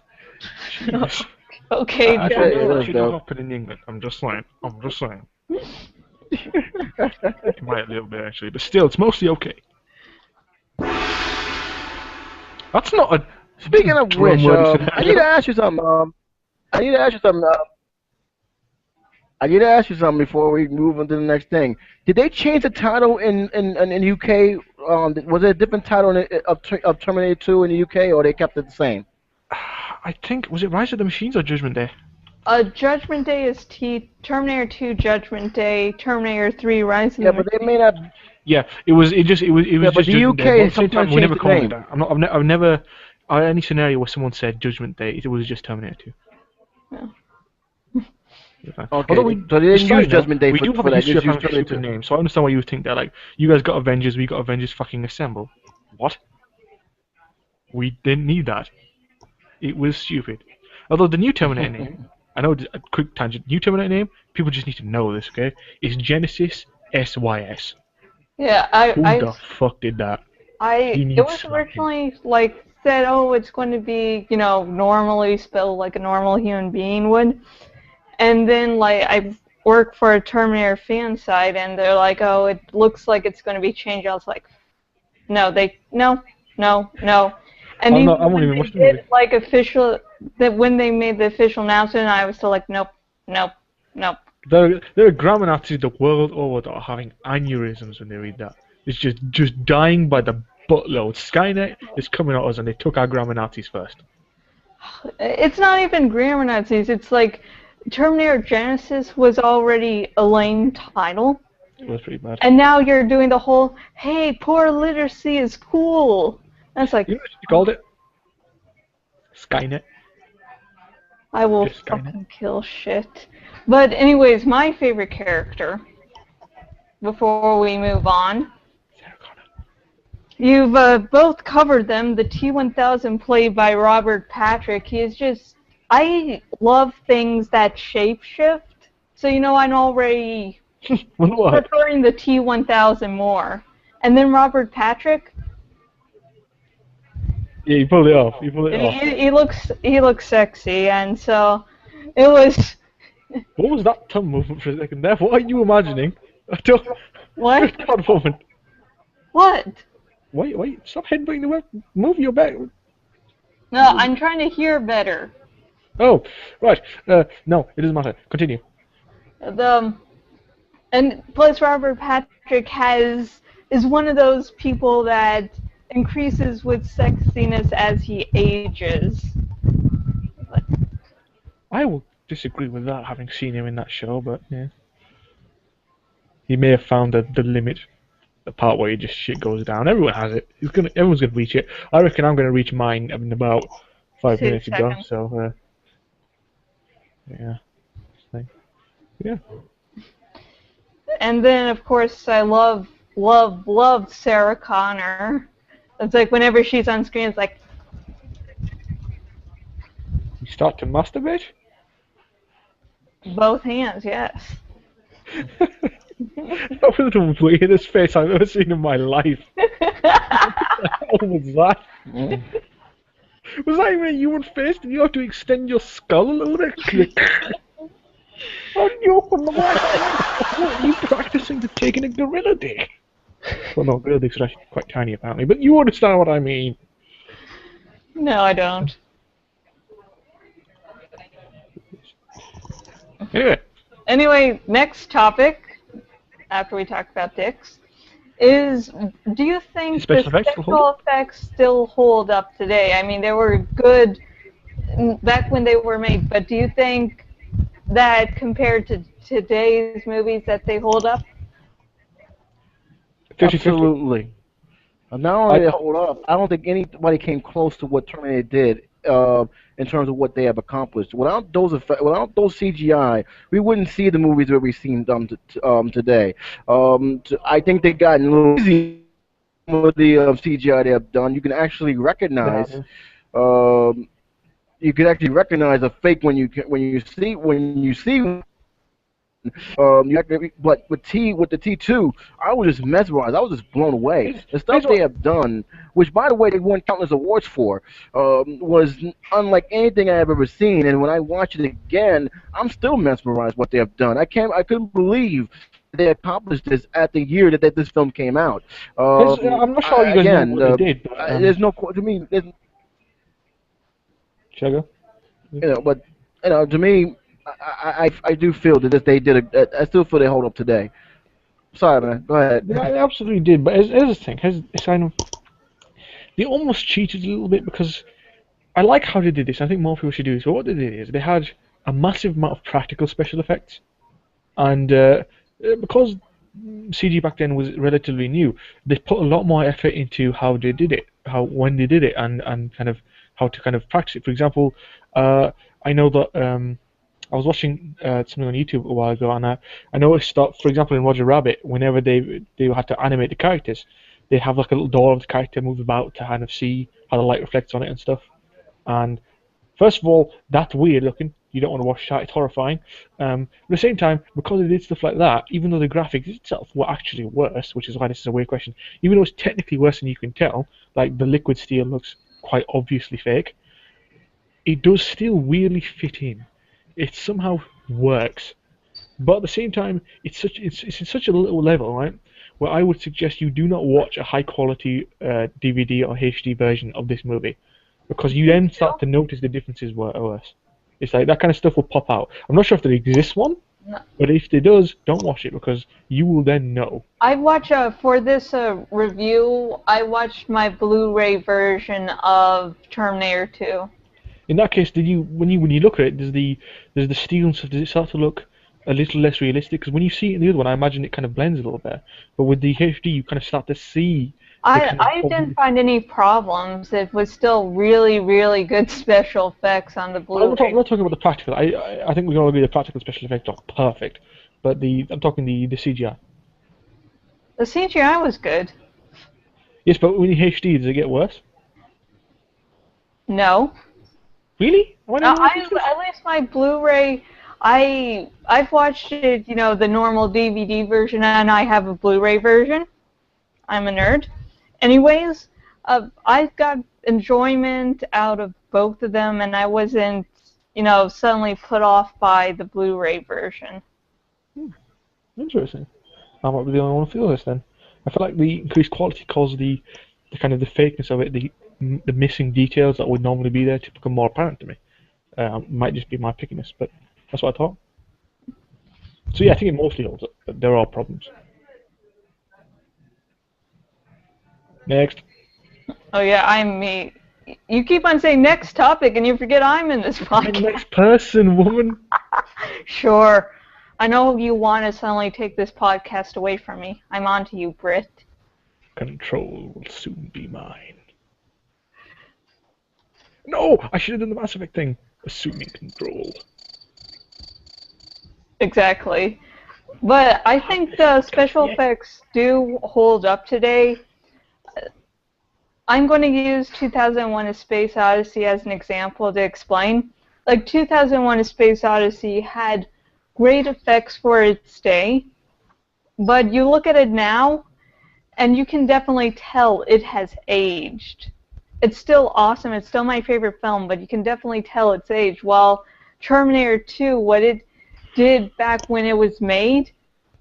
Jeez. Okay, I Yeah, don't it know is, what should though. happen in England. I'm just saying. It might a little bit actually, but still, it's mostly okay. That's not a. Speaking of drum which, word I need to ask you something. I need to ask you something. I need to ask you something before we move on to the next thing. Did they change the title in UK? Was it a different title of Terminator 2 in the UK, or they kept it the same? I think was it Rise of the Machines or Judgment Day? Judgment Day is Terminator 2, Judgment Day, Terminator 3, Rise of Yeah, the but they may not. Yeah, it was just Yeah, but just the Judgment UK Day. But at the same sometimes time, we never changed the called it name. that. I've never any scenario where someone said Judgment Day. It was just Terminator 2. Yeah. Okay, Although we, so they didn't side use Judgment Day we for do have that. a history of Just use having Terminator stupid 2. names, so I understand why you think that. Like, you guys got Avengers, we got Avengers fucking Assemble. What? We didn't need that. It was stupid. Although the new Terminator name, I know a quick tangent. New Terminator name, people just need to know this, okay? Is Genesis SYS. Yeah, Who the fuck did that? He it needs was slapping. originally like said, oh, it's going to be, you know, normally spelled like a normal human being would, and then like I work for a Terminator fan site, and they're like, oh, it looks like it's going to be changed. I was like, no, no. And I'm even not- I won't when even they watch the movie. did like official, that when they made the official announcement, I was still like, nope. There are grammar Nazis the world over that are having aneurysms when they read that. It's just dying by the buttload. Skynet is coming at us and they took our grammar Nazis first. It's not even grammar Nazis. It's like Terminator Genesis was already a lame title, It was pretty bad. and now you're doing the whole, hey, poor literacy is cool. That's like, You know what you called it? Skynet. I will Just Skynet. fucking kill shit. But anyways, my favorite character, before we move on, Sarah Connor. you've both covered them. The T-1000 played by Robert Patrick. He is just, I love things that shapeshift. So, you know, I'm already What? preferring the T-1000 more. And then Robert Patrick, Yeah, you pulled it off. You pulled it off. he looks sexy, and so it was. What was that tongue movement for a second there? What are you imagining? I don't. What? God, woman. What? Wait, stop headbutting the web. Move your back. No, I'm trying to hear better. Oh, right. No, it doesn't matter. Continue. And plus Robert Patrick is one of those people that increases with sexiness as he ages. I will disagree with that, having seen him in that show, but yeah. He may have found the limit, the part where just shit goes down. Everyone has it. Everyone's gonna reach it. I reckon I'm gonna reach mine in about 5 6 minutes ago. seconds. So yeah. Yeah. And then of course I love Sarah Connor. It's like whenever she's on screen, it's like, You start to masturbate. both hands, yes. That was the weirdest face I've ever seen in my life. What was that? Was that even a human face? Did you have to extend your skull a little bit? Oh, you open the what are you practicing to taking a gorilla dick? Well, no, gorilla dicks are actually quite tiny apparently, but you understand what I mean. No, I don't. Anyway, Next topic, after we talk about dicks, is do you think Special the effects still hold special effects still hold up today? I mean, they were good back when they were made, but do you think that compared to today's movies that they hold up? 50-50. Absolutely. Not only did they hold up, I don't think anybody came close to what Terminator did in terms of what they have accomplished. Without those CGI, we wouldn't see the movies that we've seen today. I think they got a little easy with the CGI they have done. You can actually recognize. Um, you can actually recognize a fake when you see but with the T2, I was just mesmerized. I was just blown away. The stuff they have done, which by the way they won countless awards for, was unlike anything I have ever seen. And when I watch it again, I'm still mesmerized what they have done. I couldn't believe they accomplished this at the year that this film came out. I'm not sure you guys know what they did, but there's no to me. Should I go? But to me, I do feel that they did. I still feel they hold up today. Sorry, man. Go ahead. Yeah, they absolutely did. But here's the thing. It's kind of they almost cheated a little bit because I like how they did this. I think more people should do this. But what they did is they had a massive amount of practical special effects, and because CG back then was relatively new, they put a lot more effort into how they did it, when they did it, and kind of how to kind of practice it. For example, I know that I was watching something on YouTube a while ago, and I noticed that, for example, in Roger Rabbit, whenever they had to animate the characters, they have like a little door of the character move about to kind of see how the light reflects on it and stuff. And first of all, that's weird looking. You don't want to watch that; it's horrifying. At the same time, because they did stuff like that, even though the graphics itself were actually worse, which is why this is a weird question, even though it's technically worse than you can tell, like the liquid steel looks quite obviously fake, it does still weirdly fit in. It somehow works, but at the same time, it's in such a little level, right? Where I would suggest you do not watch a high quality DVD or HD version of this movie, because you then start to notice the differences were worse. It's like that kind of stuff will pop out. I'm not sure if there exists one, but if there does, don't watch it because you will then know. I watch for this review. I watched my Blu-ray version of Terminator 2. In that case, when you look at it, does the steel and stuff, does it start to look a little less realistic? Because when you see it in the other one, I imagine it kind of blends a little bit. But with the HD, you kind of start to see. I didn't find any problems. It was still really, really good special effects on the Blu-ray. I'm not talking about the practical. I think we can all agree the practical special effects are perfect. But I'm talking the CGI. The CGI was good. Yes, but when you HD, does it get worse? No. Really? At least my Blu-ray, I've watched it, the normal DVD version, and I have a Blu-ray version. I'm a nerd. Anyways, I got enjoyment out of both of them, and I wasn't, suddenly put off by the Blu-ray version. Interesting. I might be the only one who feels this then. I feel like the increased quality caused the kind of the fakeness of it, the missing details that would normally be there to become more apparent to me. Might just be my pickiness, but that's what I thought. So yeah, I think it mostly holds up, but there are problems. Next. Oh yeah, I'm me. You keep on saying next topic, and you forget I'm in this podcast. I'm the next person, woman. Sure. I know you want to suddenly take this podcast away from me. I'm on to you, Britt. Control will soon be mine. No! I should have done the Mass Effect thing. Assuming control. Exactly. But I think the special effects do hold up today. I'm going to use 2001: A Space Odyssey as an example to explain. Like, 2001: A Space Odyssey had great effects for its day, but you look at it now, and you can definitely tell it has aged. it's still awesome. It's still my favorite film, but you can definitely tell its age. While Terminator 2, what it did back when it was made,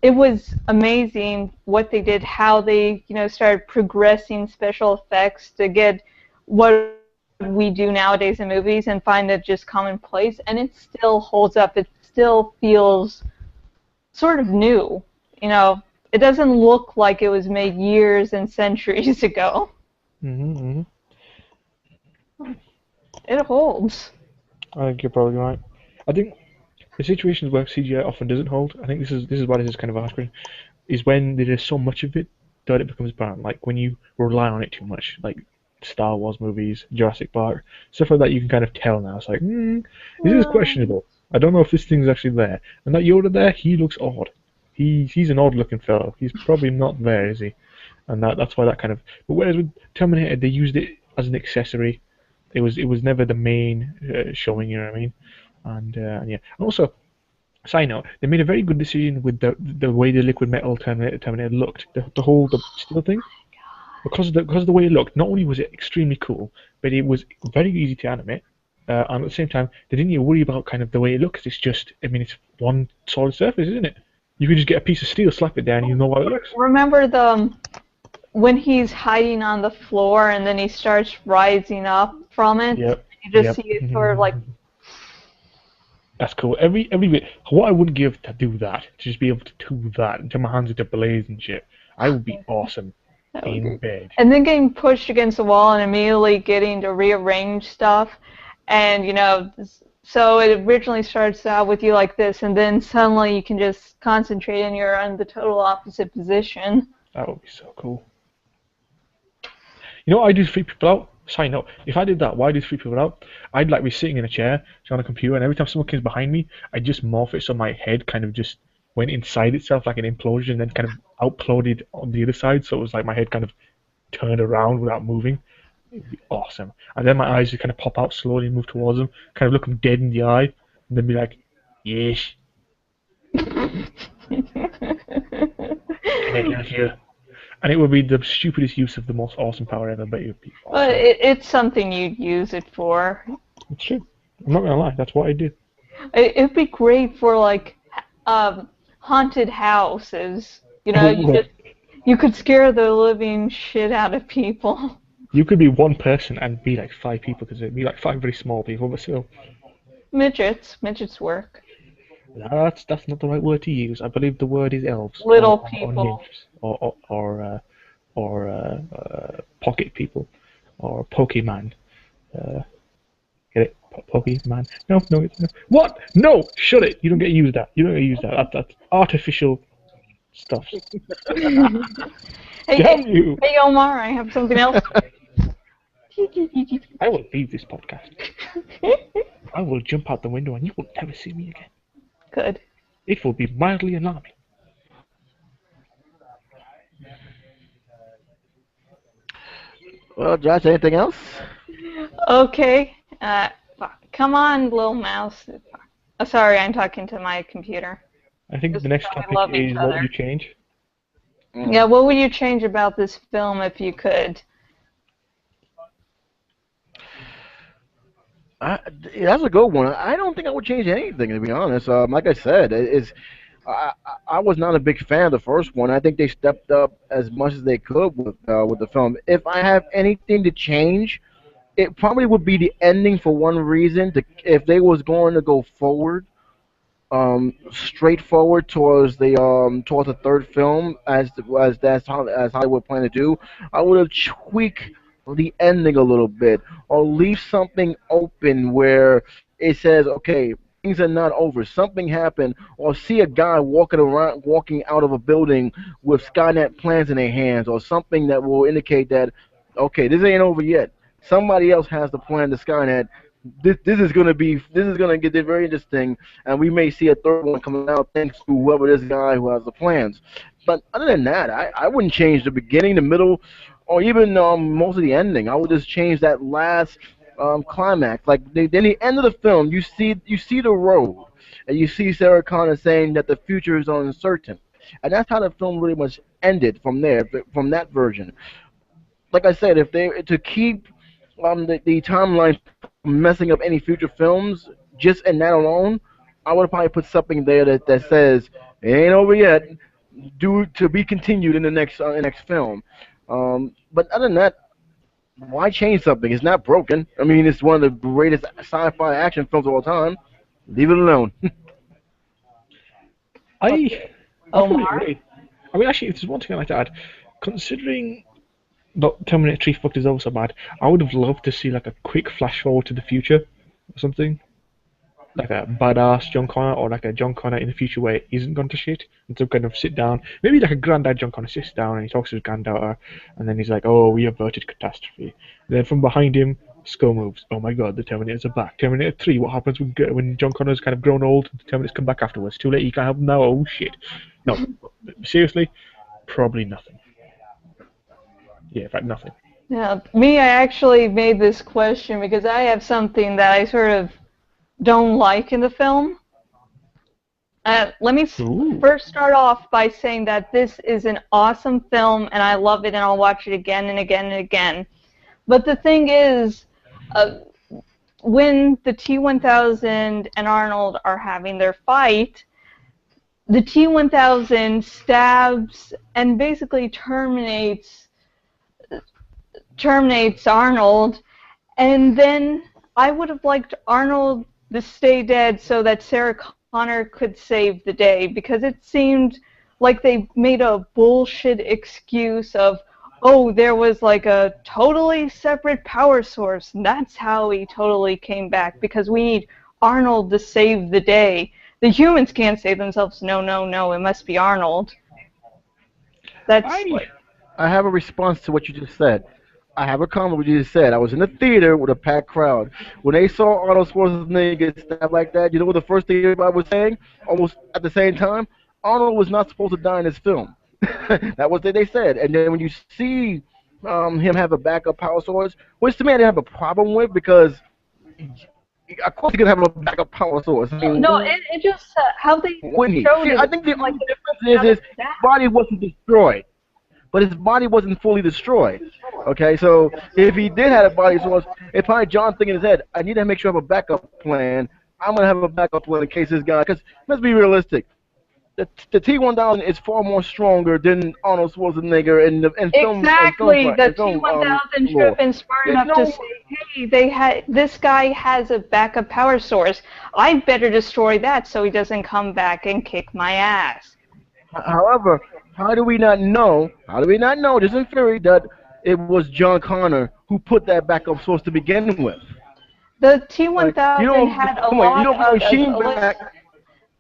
it was amazing what they did, how they, started progressing special effects to get what we do nowadays in movies and find it just commonplace, and it still holds up. It still feels sort of new. It doesn't look like it was made years and centuries ago. Mm-hmm. It holds. I think you're probably right. I think the situations where CGI often doesn't hold, I think this is why this is kind of a hard question, is when there is so much of it that it becomes bad. Like when you rely on it too much, like Star Wars movies, Jurassic Park, stuff like that. You can kind of tell now. It's like, this is questionable. I don't know if this thing's actually there. And that Yoda there, he looks odd. He's an odd-looking fellow. He's probably not there, is he? And that's why that kind of. But whereas with Terminator, they used it as an accessory. It was never the main showing. You know what I mean? And yeah. And also, side note, they made a very good decision with the way the liquid metal Terminator looked. The steel thing. Because of the way it looked, not only was it extremely cool, but it was very easy to animate. And at the same time, they didn't need to worry about kind of the way it looks. It's just, I mean, it's one solid surface, isn't it? You can just get a piece of steel, slap it down, and you know how it looks. Remember when he's hiding on the floor and then he starts rising up from it? Yep. You just see it sort of like. That's cool. Every bit. What I would give to do that, to just be able to do that, and turn my hands into blaze and shit, I would be awesome in bed. And then getting pushed against the wall and immediately getting to rearrange stuff, and so it originally starts out with you like this, and then suddenly you can just concentrate and you're on the total opposite position. That would be so cool. You know what I do to freak people out? Side note, if I did that, why do I freak people out? I'd like be sitting in a chair, on a computer, and every time someone comes behind me, I'd just morph it so my head kind of just went inside itself like an implosion and then kind of outploded on the other side, so it was like my head kind of turned around without moving. It would be awesome. And then my eyes just kind of pop out slowly and move towards them, kind of look them dead in the eye, and then be like, yes. Can I live here? And it would be the stupidest use of the most awesome power ever, but it would be awesome. Well, it's something you'd use it for. It's true. I'm not gonna lie, that's what I do. It'd be great for like haunted houses. You could scare the living shit out of people. You could be one person and be like 5 people, because it'd be like 5 very small people, but still. Midgets work. That's not the right word to use. I believe the word is elves. Little people. Or pocket people. Or Pokemon. Get it? Pokemon? No. What? No! Shut it! You don't get to use that. That's artificial stuff. Hey, Omar, I have something else. I will leave this podcast. I will jump out the window and you will never see me again. Good. It will be mildly alarming. Well, Josh, anything else? Okay. Come on, little mouse. Oh, sorry, I'm talking to my computer. I think the next topic is what would you change? Yeah, what would you change about this film if you could? That's a good one. I don't think I would change anything, to be honest. Like I said, I was not a big fan of the first one. I think they stepped up as much as they could with the film. If I have anything to change, it probably would be the ending for one reason. If they was going to go forward, straightforward towards the third film, as Hollywood planned to do, I would have tweaked the ending a little bit, or leave something open where it says, okay, things are not over. Something happened, or see a guy walking out of a building with Skynet plans in their hands, or something that will indicate that, okay, this ain't over yet. Somebody else has the plan to Skynet. This is gonna get very interesting, and we may see a third one coming out thanks to whoever this guy who has the plans. But other than that, I wouldn't change the beginning, the middle, or even most of the ending. I would just change that last climax. Like in the end of the film, you see the road, and you see Sarah Connor saying that the future is uncertain, and that's how the film really much ended from there, from that version. Like I said, if they to keep the timeline messing up any future films, just in that alone, I would probably put something there that says it ain't over yet, due to be continued in the next film. But other than that, why change something? It's not broken. I mean, it's one of the greatest sci-fi action films of all time. Leave it alone. I I fully Omar? agree. I mean, actually, if there's one thing I'd like to add, considering that Terminator 3 fucked us over so bad, I would have loved to see like a quick flash forward to the future or something. Like a badass John Connor or like a John Connor in the future where he isn't gone to shit and to kind of sit down. Maybe like a granddad John Connor sits down and he talks to his granddaughter and then he's like, oh, we averted catastrophe. And then from behind him, skull moves. Oh my god, the Terminators are back. Terminator 3, what happens when John Connor's kind of grown old and the Terminators come back afterwards? Too late, you can't help them now. Oh shit. No, seriously, probably nothing. Yeah, in fact, nothing. Yeah, me, I actually made this question because I have something that I sort of don't like in the film. Let me Ooh. first start off by saying that this is an awesome film and I love it and I'll watch it again and again and again. But the thing is, when the T-1000 and Arnold are having their fight, the T-1000 stabs and basically terminates Arnold, and then I would have liked Arnold to stay dead so that Sarah Connor could save the day, because it seemed like they made a bullshit excuse of, oh, there was like a totally separate power source, and that's how he totally came back, because we need Arnold to save the day. The humans can't save themselves. No, no, no, it must be Arnold. That's... I have a response to what you just said. I have a comment what you just said. I was in the theater with a packed crowd. When they saw Arnold Schwarzenegger get stabbed like that, you know what the first thing everybody was saying? Almost at the same time? Arnold was not supposed to die in this film. That was what they said. And then when you see him have a backup power source, which to me I didn't have a problem with, because of course you're going to have a backup power source. I mean, No, it just how they wouldn't he? showed See, it. I think the Like, only difference is his body wasn't destroyed. But his body wasn't fully destroyed. Okay, so if he did have a body source, if probably John thinking in his head, I need to make sure I have a backup plan. I'm gonna have a backup plan in case this guy. Because let's be realistic, the T-1000 is far more stronger than Arnold Schwarzenegger in the Exactly, the film T-1000 should lore. have been smart There's enough to no. say, hey, this guy has a backup power source. I'd better destroy that so he doesn't come back and kick my ass. However, how do we not know? How do we not know? Just in theory that it was John Connor who put that backup source to begin with. The Like you T-1000 don't had a come on, you lot don't bring a of... machine back.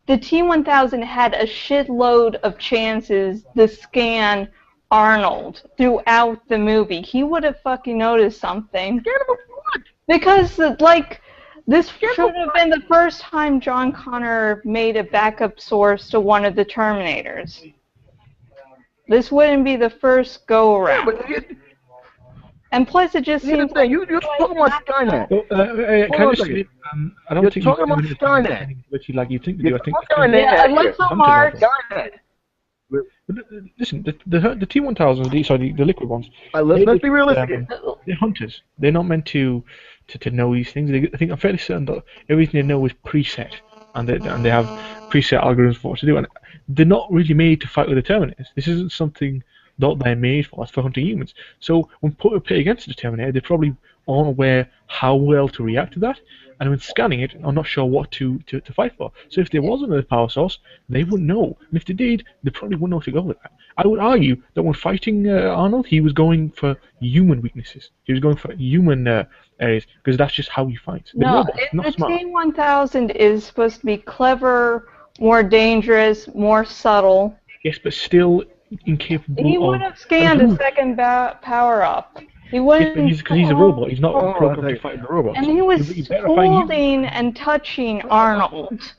The T-1000 had a shitload of chances to scan Arnold throughout the movie. He would have fucking noticed something. Scan him what? Because, like, this should have been the first time John Connor made a backup source to one of the Terminators. This wouldn't be the first go-around. And plus, it just Here's the seems thing, you're talking about Skynet. Well, can I Hold on a just second. say, I don't You're think talking you're about doing Skynet. anything which you like you think to You're do. I think talking about Yeah, Skynet. let's Omar. Skynet. Listen, the T-1000s, the liquid ones. Let's be realistic. They're hunters. They're not meant to know these things. I think I'm fairly certain that everything they know is preset, and they have preset algorithms for what to do. And they're not really made to fight with the Terminators. This isn't something that they're made for. It's for hunting humans. So when put against the Terminator, they probably aren't aware how well to react to that. And when scanning it, I'm not sure what to fight for. So if there was another power source, they wouldn't know. And if they did, they probably wouldn't know where to go with that. I would argue that when fighting Arnold, he was going for human weaknesses. He was going for human areas, because that's just how he fights. The No, robot, not the smart. T-1000 is supposed to be clever, more dangerous, more subtle. Yes, but still incapable He of... would have scanned a second power-up. He wouldn't... Because he's a robot. He's not Oh, programmed I to fight the robots. And he was He's better at fighting humans. holding and touching Arnold.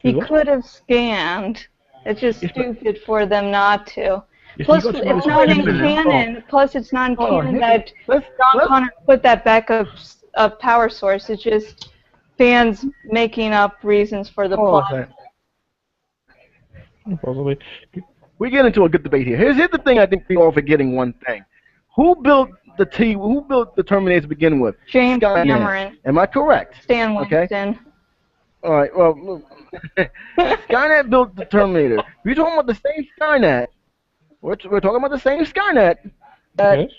He What? could have scanned. It's just Yes, but- stupid for them not to. Yes, Plus, you got to it's not in understand- canon. Plus, it's not in canon that Let's John Connor put that backup power source. It's just fans making up reasons for the hold on a plot. second. Possibly. We get into a good debate here. Here's the thing. I think we're all forgetting one thing. Who built Who built the Terminator to begin with? James Skynet. Cameron, Am I correct? Stan Okay. Winston. All right. Well, look, Skynet built the Terminator. We're talking about the same Skynet. We're talking about the same Skynet that Yes.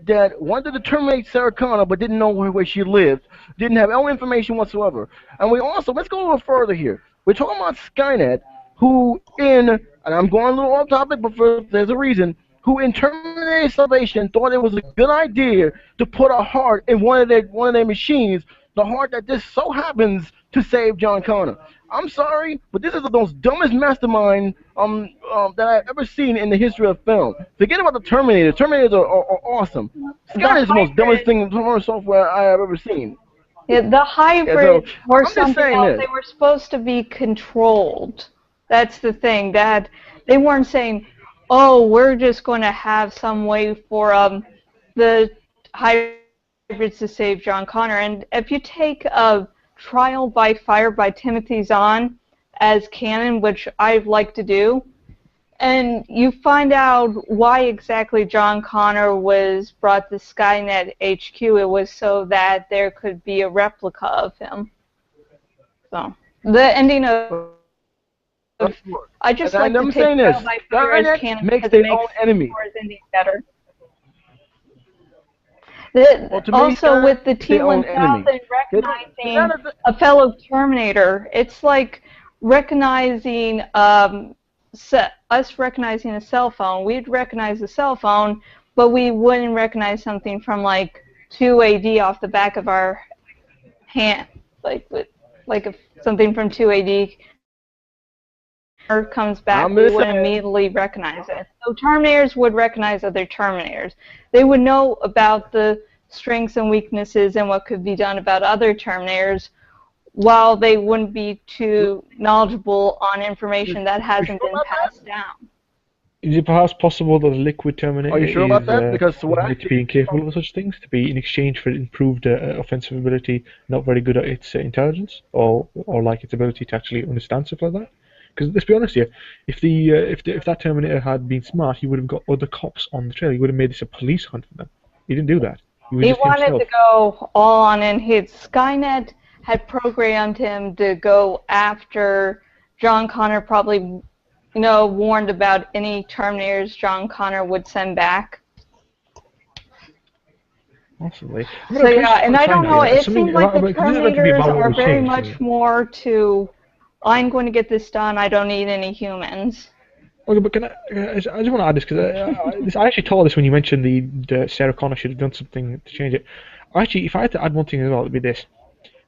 that wanted to terminate Sarah Connor but didn't know where she lived, didn't have no information whatsoever. And we also let's go a little further here. We're talking about Skynet, who and I'm going a little off topic, but there's a reason. Who in Terminator Salvation thought it was a good idea to put a heart in one of their machines, the heart that just so happens to save John Connor. I'm sorry, but this is the most dumbest mastermind that I've ever seen in the history of film. Forget about the Terminator. Terminators are awesome. Skynet is the most dumbest thing software I have ever seen. Yeah, the hybrids Yeah, so were I'm just something saying else. this. They were supposed to be controlled. That's the thing. That they weren't saying, "Oh, we're just going to have some way for the hybrids to save John Connor." And if you take Trial by Fire by Timothy Zahn as canon, which I'd like to do, and you find out why exactly John Connor was brought to Skynet HQ. It was so that there could be a replica of him. So the ending of I just like to I'm take saying this. Trial by Fire as Skynet canon makes because it their own makes enemy. War's ending better. Well, to me, Also, Skynet with the makes their own enemy. T-1000 recognizing a fellow Terminator, it's like recognizing us recognizing a cell phone. We'd recognize a cell phone, but we wouldn't recognize something from like 2AD off the back of our hand, like if something from 2AD comes back, I'm we just would saying. immediately recognize it. So Terminators would recognize other Terminators. They would know about the strengths and weaknesses and what could be done about other Terminators, while they wouldn't be too knowledgeable on information that hasn't been passed down. Is it perhaps possible that a liquid Terminator Are you sure about that? Because what is I made to be incapable of such things, to be in exchange for improved offensive ability, not very good at its intelligence, or like its ability to actually understand stuff like that? Because let's be honest here, if that Terminator had been smart, he would have got other cops on the trail. He would have made this a police hunt for them. He didn't do that. He was He just wanted himself. to go all on in. His Skynet had programmed him to go after John Connor, probably, warned about any Terminators John Connor would send back. Possibly. So yeah, and I don't know, it seems like the Terminators are very changed, much more to, I'm going to get this done, I don't need any humans. Okay, but I just want to add this because I actually thought this when you mentioned the Sarah Connor should have done something to change it. Actually, if I had to add one thing as well, it'd be this.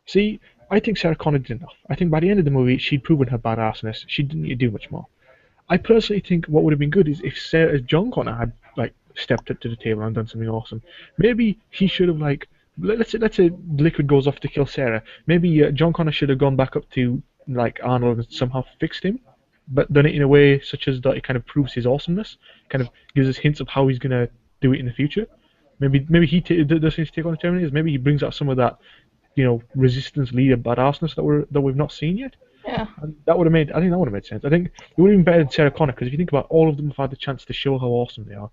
See, I think Sarah Connor did enough. I think by the end of the movie, she'd proven her badassness. She didn't need to do much more. I personally think what would have been good is if John Connor had like stepped up to the table and done something awesome. Maybe he should have let's say Liquid goes off to kill Sarah. Maybe John Connor should have gone back up to like Arnold and somehow fixed him, but done it in a way such as that it kind of proves his awesomeness, kind of gives us hints of how he's gonna do it in the future. Maybe he does things to take on the Terminators. Maybe he brings out some of that, resistance leader badassness that we've not seen yet. Yeah. And I think that would have made sense. I think it would have been better than Sarah Connor because if you think about all of them have had the chance to show how awesome they are.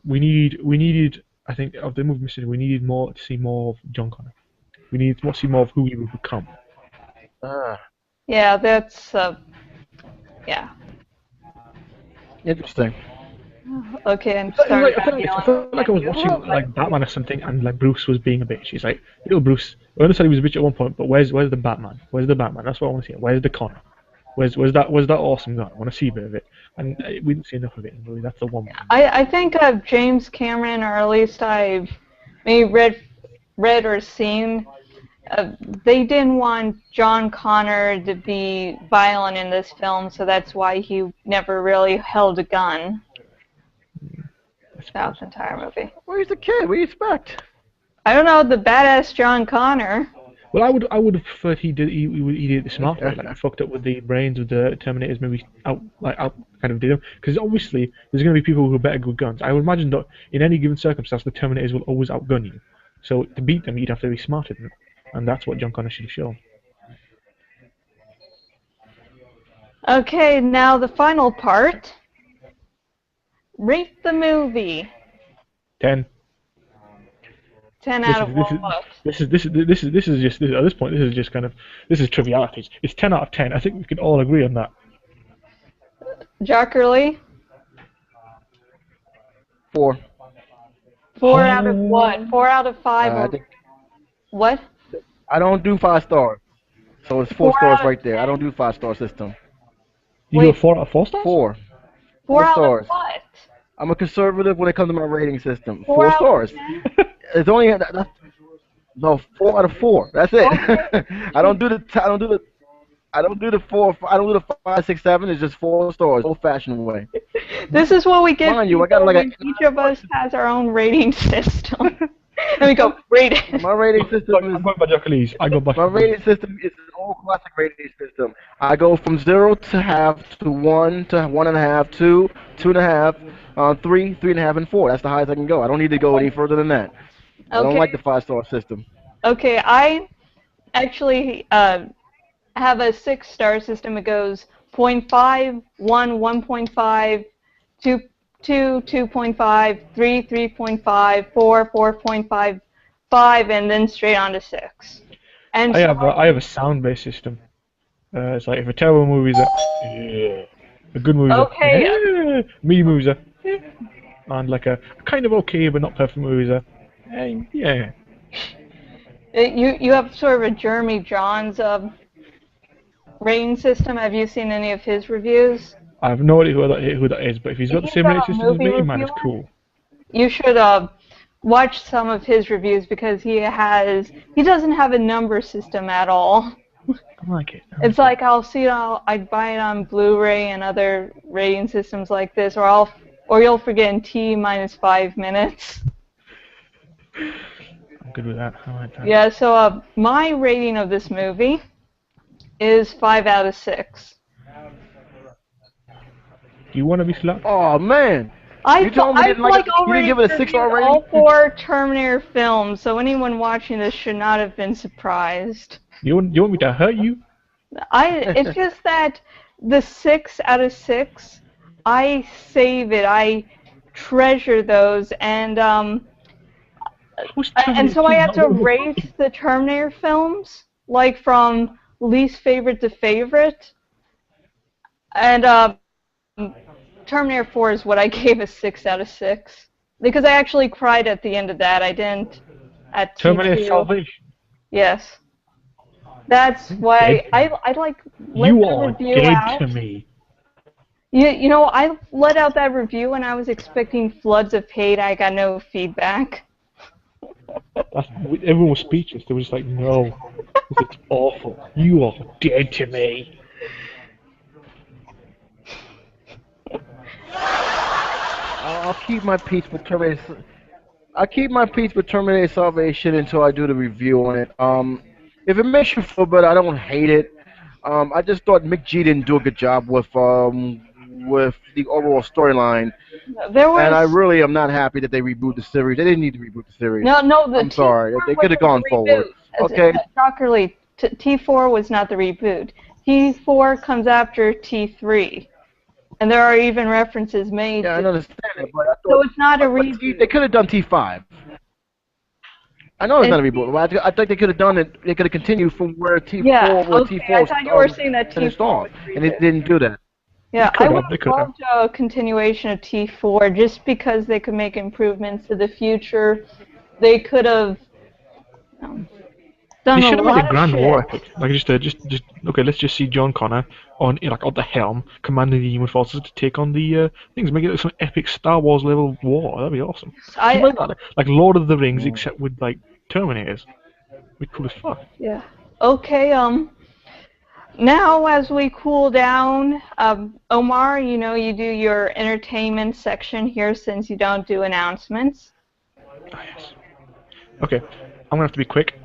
We needed. I think of the movie missing. We needed more to see more of John Connor. We needed to see more of who he would become. Yeah, that's yeah. Interesting. Okay, I'm I sorry. felt like I was watching like Batman or something, and like Bruce was being a bitch. He's like, Bruce. I understand he was a bitch at one point, but where's the Batman? Where's the Batman? That's what I want to see. Where's the Connor? Where's that awesome guy? I want to see a bit of it, and we didn't see enough of it. Really, that's the one. I think James Cameron, or at least I've maybe read or seen. They didn't want John Connor to be violent in this film, so that's why he never really held a gun. Throughout the entire movie. Well, he's a kid. What do you expect? I don't know, the badass John Connor. Well, I would have preferred he did it the smart way, like fucked up with the brains of the Terminators, maybe out kind of did them, because obviously there's going to be people who are better with guns. I would imagine that in any given circumstance the Terminators will always outgun you, so to beat them you'd have to be smarter than them, and that's what John Connor should have shown. Okay, now the final part. Rate the movie. 10. 10 This out is of this is what? this is just at this point this is just kind of this is trivialities. It's 10 out of 10. I think we can all agree on that. Jockerlee? 4. 4 out of what? 4 out of 5 I or think what? I don't do 5 stars, so it's 4 4 stars out of right there. I don't do 5 star system. You do a Wait. 4 out of 4 stars? 4. 4 out of stars. what? I'm a conservative when it comes to my rating system. 4 4 out of stars. 10? It's only no 4 out of 4. That's it. Okay. I don't do the I don't do the 4. I don't do the 5, 6, 7. It's just 4 stars, old-fashioned way. This is what we get Mind you, I got people like when each of us has our own rating system. And we go, rate it. my rating system I'm is going by Jockerlee's. I go by. my rating system is an old classic rating system. I go from 0 to half to 1 to 1.5, 2, 2.5, 3, 3.5, and 4. That's the highest I can go. I don't need to go any further than that. I don't like the 5 star system. Okay, I actually have a 6-star system. It goes 0.5, 1, 1.5, 2, 2.5, 3, 3.5, 4, 4.5, 5, and then straight on to 6. And I so have a sound-based system. It's like if a terrible movie's a good movie's Okay. medium movie's and like a kind of okay but not perfect movie's yeah. you have sort of a Jeremy Johns rating system. Have you seen any of his reviews? I have no idea who that is, but if he's got the He's same a rating system as movie me, man, it's reviewer. cool. You should watch some of his reviews because he doesn't have a number system at all. I like it. It's like I'd buy it on Blu-ray and other rating systems like this, or you'll forget in T-5 minutes. I'm good with that. I like that. Yeah, so my rating of this movie is 5 out of 6. Do you want to be slapped? Oh man, I told me you didn't like it. You didn't already give it a 6 star reviewed rating. all 4 Terminator films, so anyone watching this should not have been surprised. You want me to hurt you? It's just that the 6 out of 6, I save it. I treasure those, and so I have to rate the Terminator films, like from least favorite to favorite. And Terminator 4 is what I gave a 6 out of 6 because I actually cried at the end of that. I didn't at Terminator T2. Salvation. Yes. That's why I like let You the are review dead out. to me. You know, I let out that review and I was expecting floods of hate. I got no feedback. Everyone was speechless. They were just like, no, this is awful. You are dead to me. I'll keep my peace with Terminator. I'll keep my peace with Terminator Salvation until I do the review on it. If it makes you feel better, I don't hate it. I just thought Mick G didn't do a good job with the overall storyline, There was and I really am not happy that they reboot the series. They didn't need to reboot the series. no. I'm sorry. They could have gone forward. Okay. Jockerlee, T4 was not the reboot. T4 comes after T3, and there are even references made. Yeah, I to understand it, but I thought, So it's not a but reboot. they could have done T5. I know it's not a reboot, but I think they could have done it. They could have continued from where T4 Yeah, where okay. T4 I thought you were saying that finished T4 off, was and it reboot. didn't do that. Yeah, They I could would have, they have could have. loved a continuation of T4 just because they could make improvements to the future. They could have done They a should have made lot a of grand shit. war epic. Like just okay. Let's just see John Connor on the helm, commanding the human forces to take on the things. Make it like some epic Star Wars level war. That'd be awesome. I- Something like Lord of the Rings, except with like Terminators. It'd be cool as fuck. Yeah. Okay, now as we cool down, Omar, you know you do your entertainment section here since you don't do announcements. Ah, yes. Okay, I'm gonna have to be quick,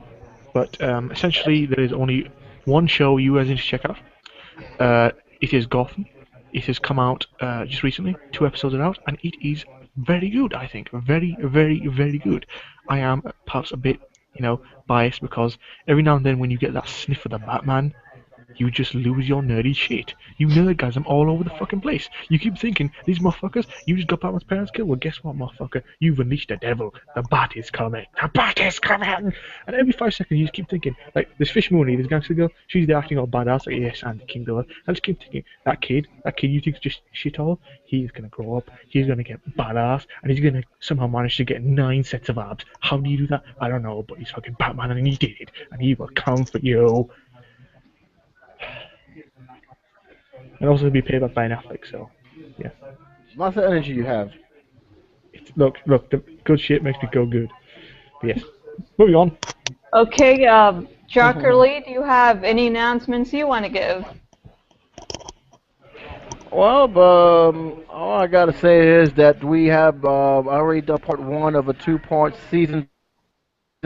but essentially there is only one show you guys need to check out. It is Gotham. It has come out just recently. 2 episodes are out, and it is very good. I think very, very, very good. I am perhaps a bit, biased because every now and then when you get that sniff of the Batman, you just lose your nerdy shit. You nerdgasm all over the fucking place. You keep thinking, these motherfuckers, you just got Batman's parents killed. Well, guess what, motherfucker? You've unleashed the devil. The bat is coming. The bat is coming! And every 5 seconds, you just keep thinking, like, this Fish Mooney, this gangster girl, she's there acting all badass, like, yes, I'm the king of the world. I just keep thinking, that kid you think's just shit all, he's gonna grow up, he's gonna get badass, and he's gonna somehow manage to get 9 sets of abs. How do you do that? I don't know, but he's fucking Batman and he did it, and he will come for you. And also be paid by Ben Affleck, so yeah. Lots of energy you have. Look, the good shit makes me go good. But yes, moving on. Okay, Jockerlee, do you have any announcements you want to give? Well, all I gotta say is that we have already done part 1 of a 2-part season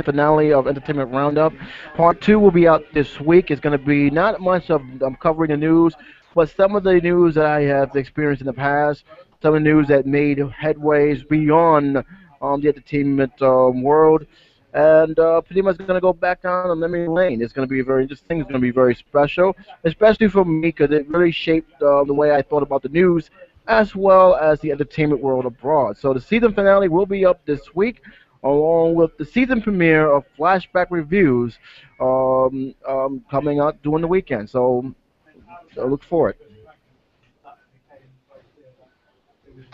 finale of Entertainment Roundup. Part 2 will be out this week. It's going to be not much of covering the news, but some of the news that I have experienced in the past, some of the news that made headways beyond the entertainment world, and pretty much going to go back down the memory lane. It's going to be very interesting. It's going to be very special, especially for me because it really shaped the way I thought about the news as well as the entertainment world abroad. So the season finale will be up this week, along with the season premiere of Flashback Reviews coming out during the weekend. So look for it.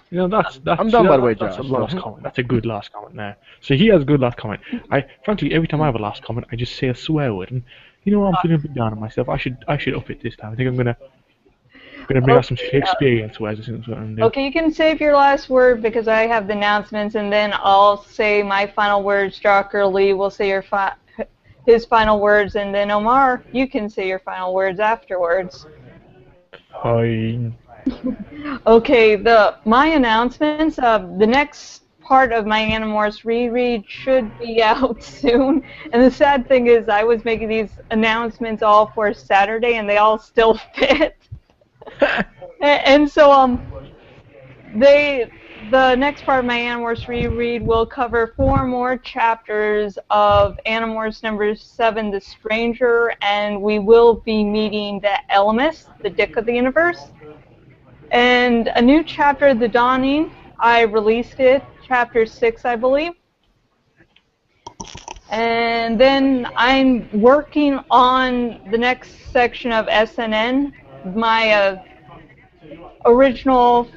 You know, that's I'm done, by the way, that's Josh. a last comment. That's a good last comment there. So he has a good last comment. Frankly, every time I have a last comment, I just say a swear word, and you know, I'm feeling a bit down on myself. I should up it this time. I think I'm gonna bring out some Shakespearean swears. Okay, you can save your last word because I have the announcements, and then I'll say my final words. Jockerlee will say his final words, and then Omar, you can say your final words afterwards. Fine. Okay, my announcements. The next part of my Animorphs reread should be out soon. And the sad thing is, I was making these announcements all for Saturday, and they all still fit. and so the next part of my Animorphs reread will cover 4 more chapters of Animorphs number 7, The Stranger, and we will be meeting the Elemis, the Dick of the Universe. And a new chapter, The Dawning, I released it, chapter 6, I believe. And then I'm working on the next section of SNN, my original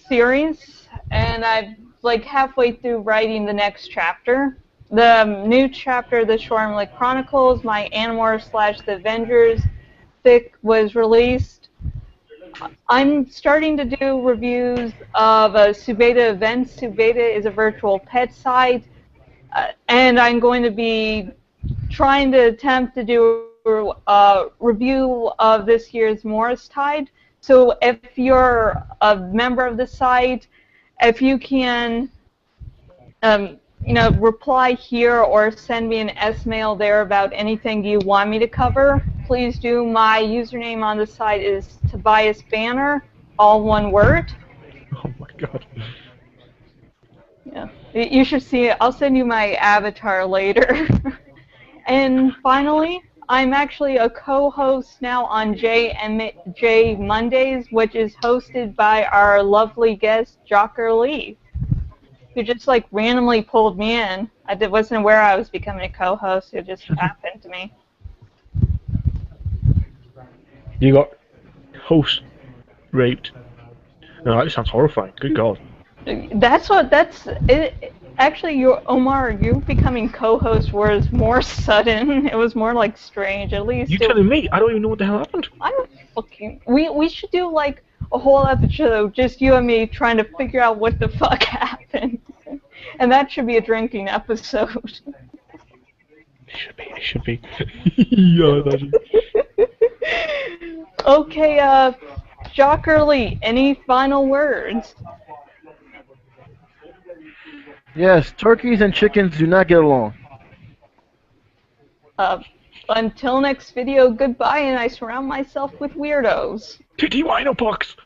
series, and I'm like halfway through writing the next chapter. The new chapter, The Shormley Chronicles, my Animorphs / The Avengers fic was released. I'm starting to do reviews of Subeda events. Subeda is a virtual pet site, and I'm going to be trying to attempt to do a review of this year's Morris Tide. So if you're a member of the site, if you can, reply here or send me an S-mail there about anything you want me to cover, please do. My username on the site is Tobias Banner, all one word. Oh my god. Yeah, you should see it. I'll send you my avatar later. And finally, I'm actually a co-host now on J Mondays, which is hosted by our lovely guest, Jockerlee, who just like randomly pulled me in. I wasn't aware I was becoming a co-host. It just happened to me. You got host raped. No, that sounds horrifying. Good God. That's it. Actually, Omar, you becoming co-host was more sudden. It was more like strange, at least. You telling me? I don't even know what the hell happened. We should do like a whole episode, just you and me trying to figure out what the fuck happened. And that should be a drinking episode. It should be. Yeah, imagine. Okay, Jockerlee, any final words? Yes, turkeys and chickens do not get along. Until next video, goodbye, and I surround myself with weirdos. Titty wino pox!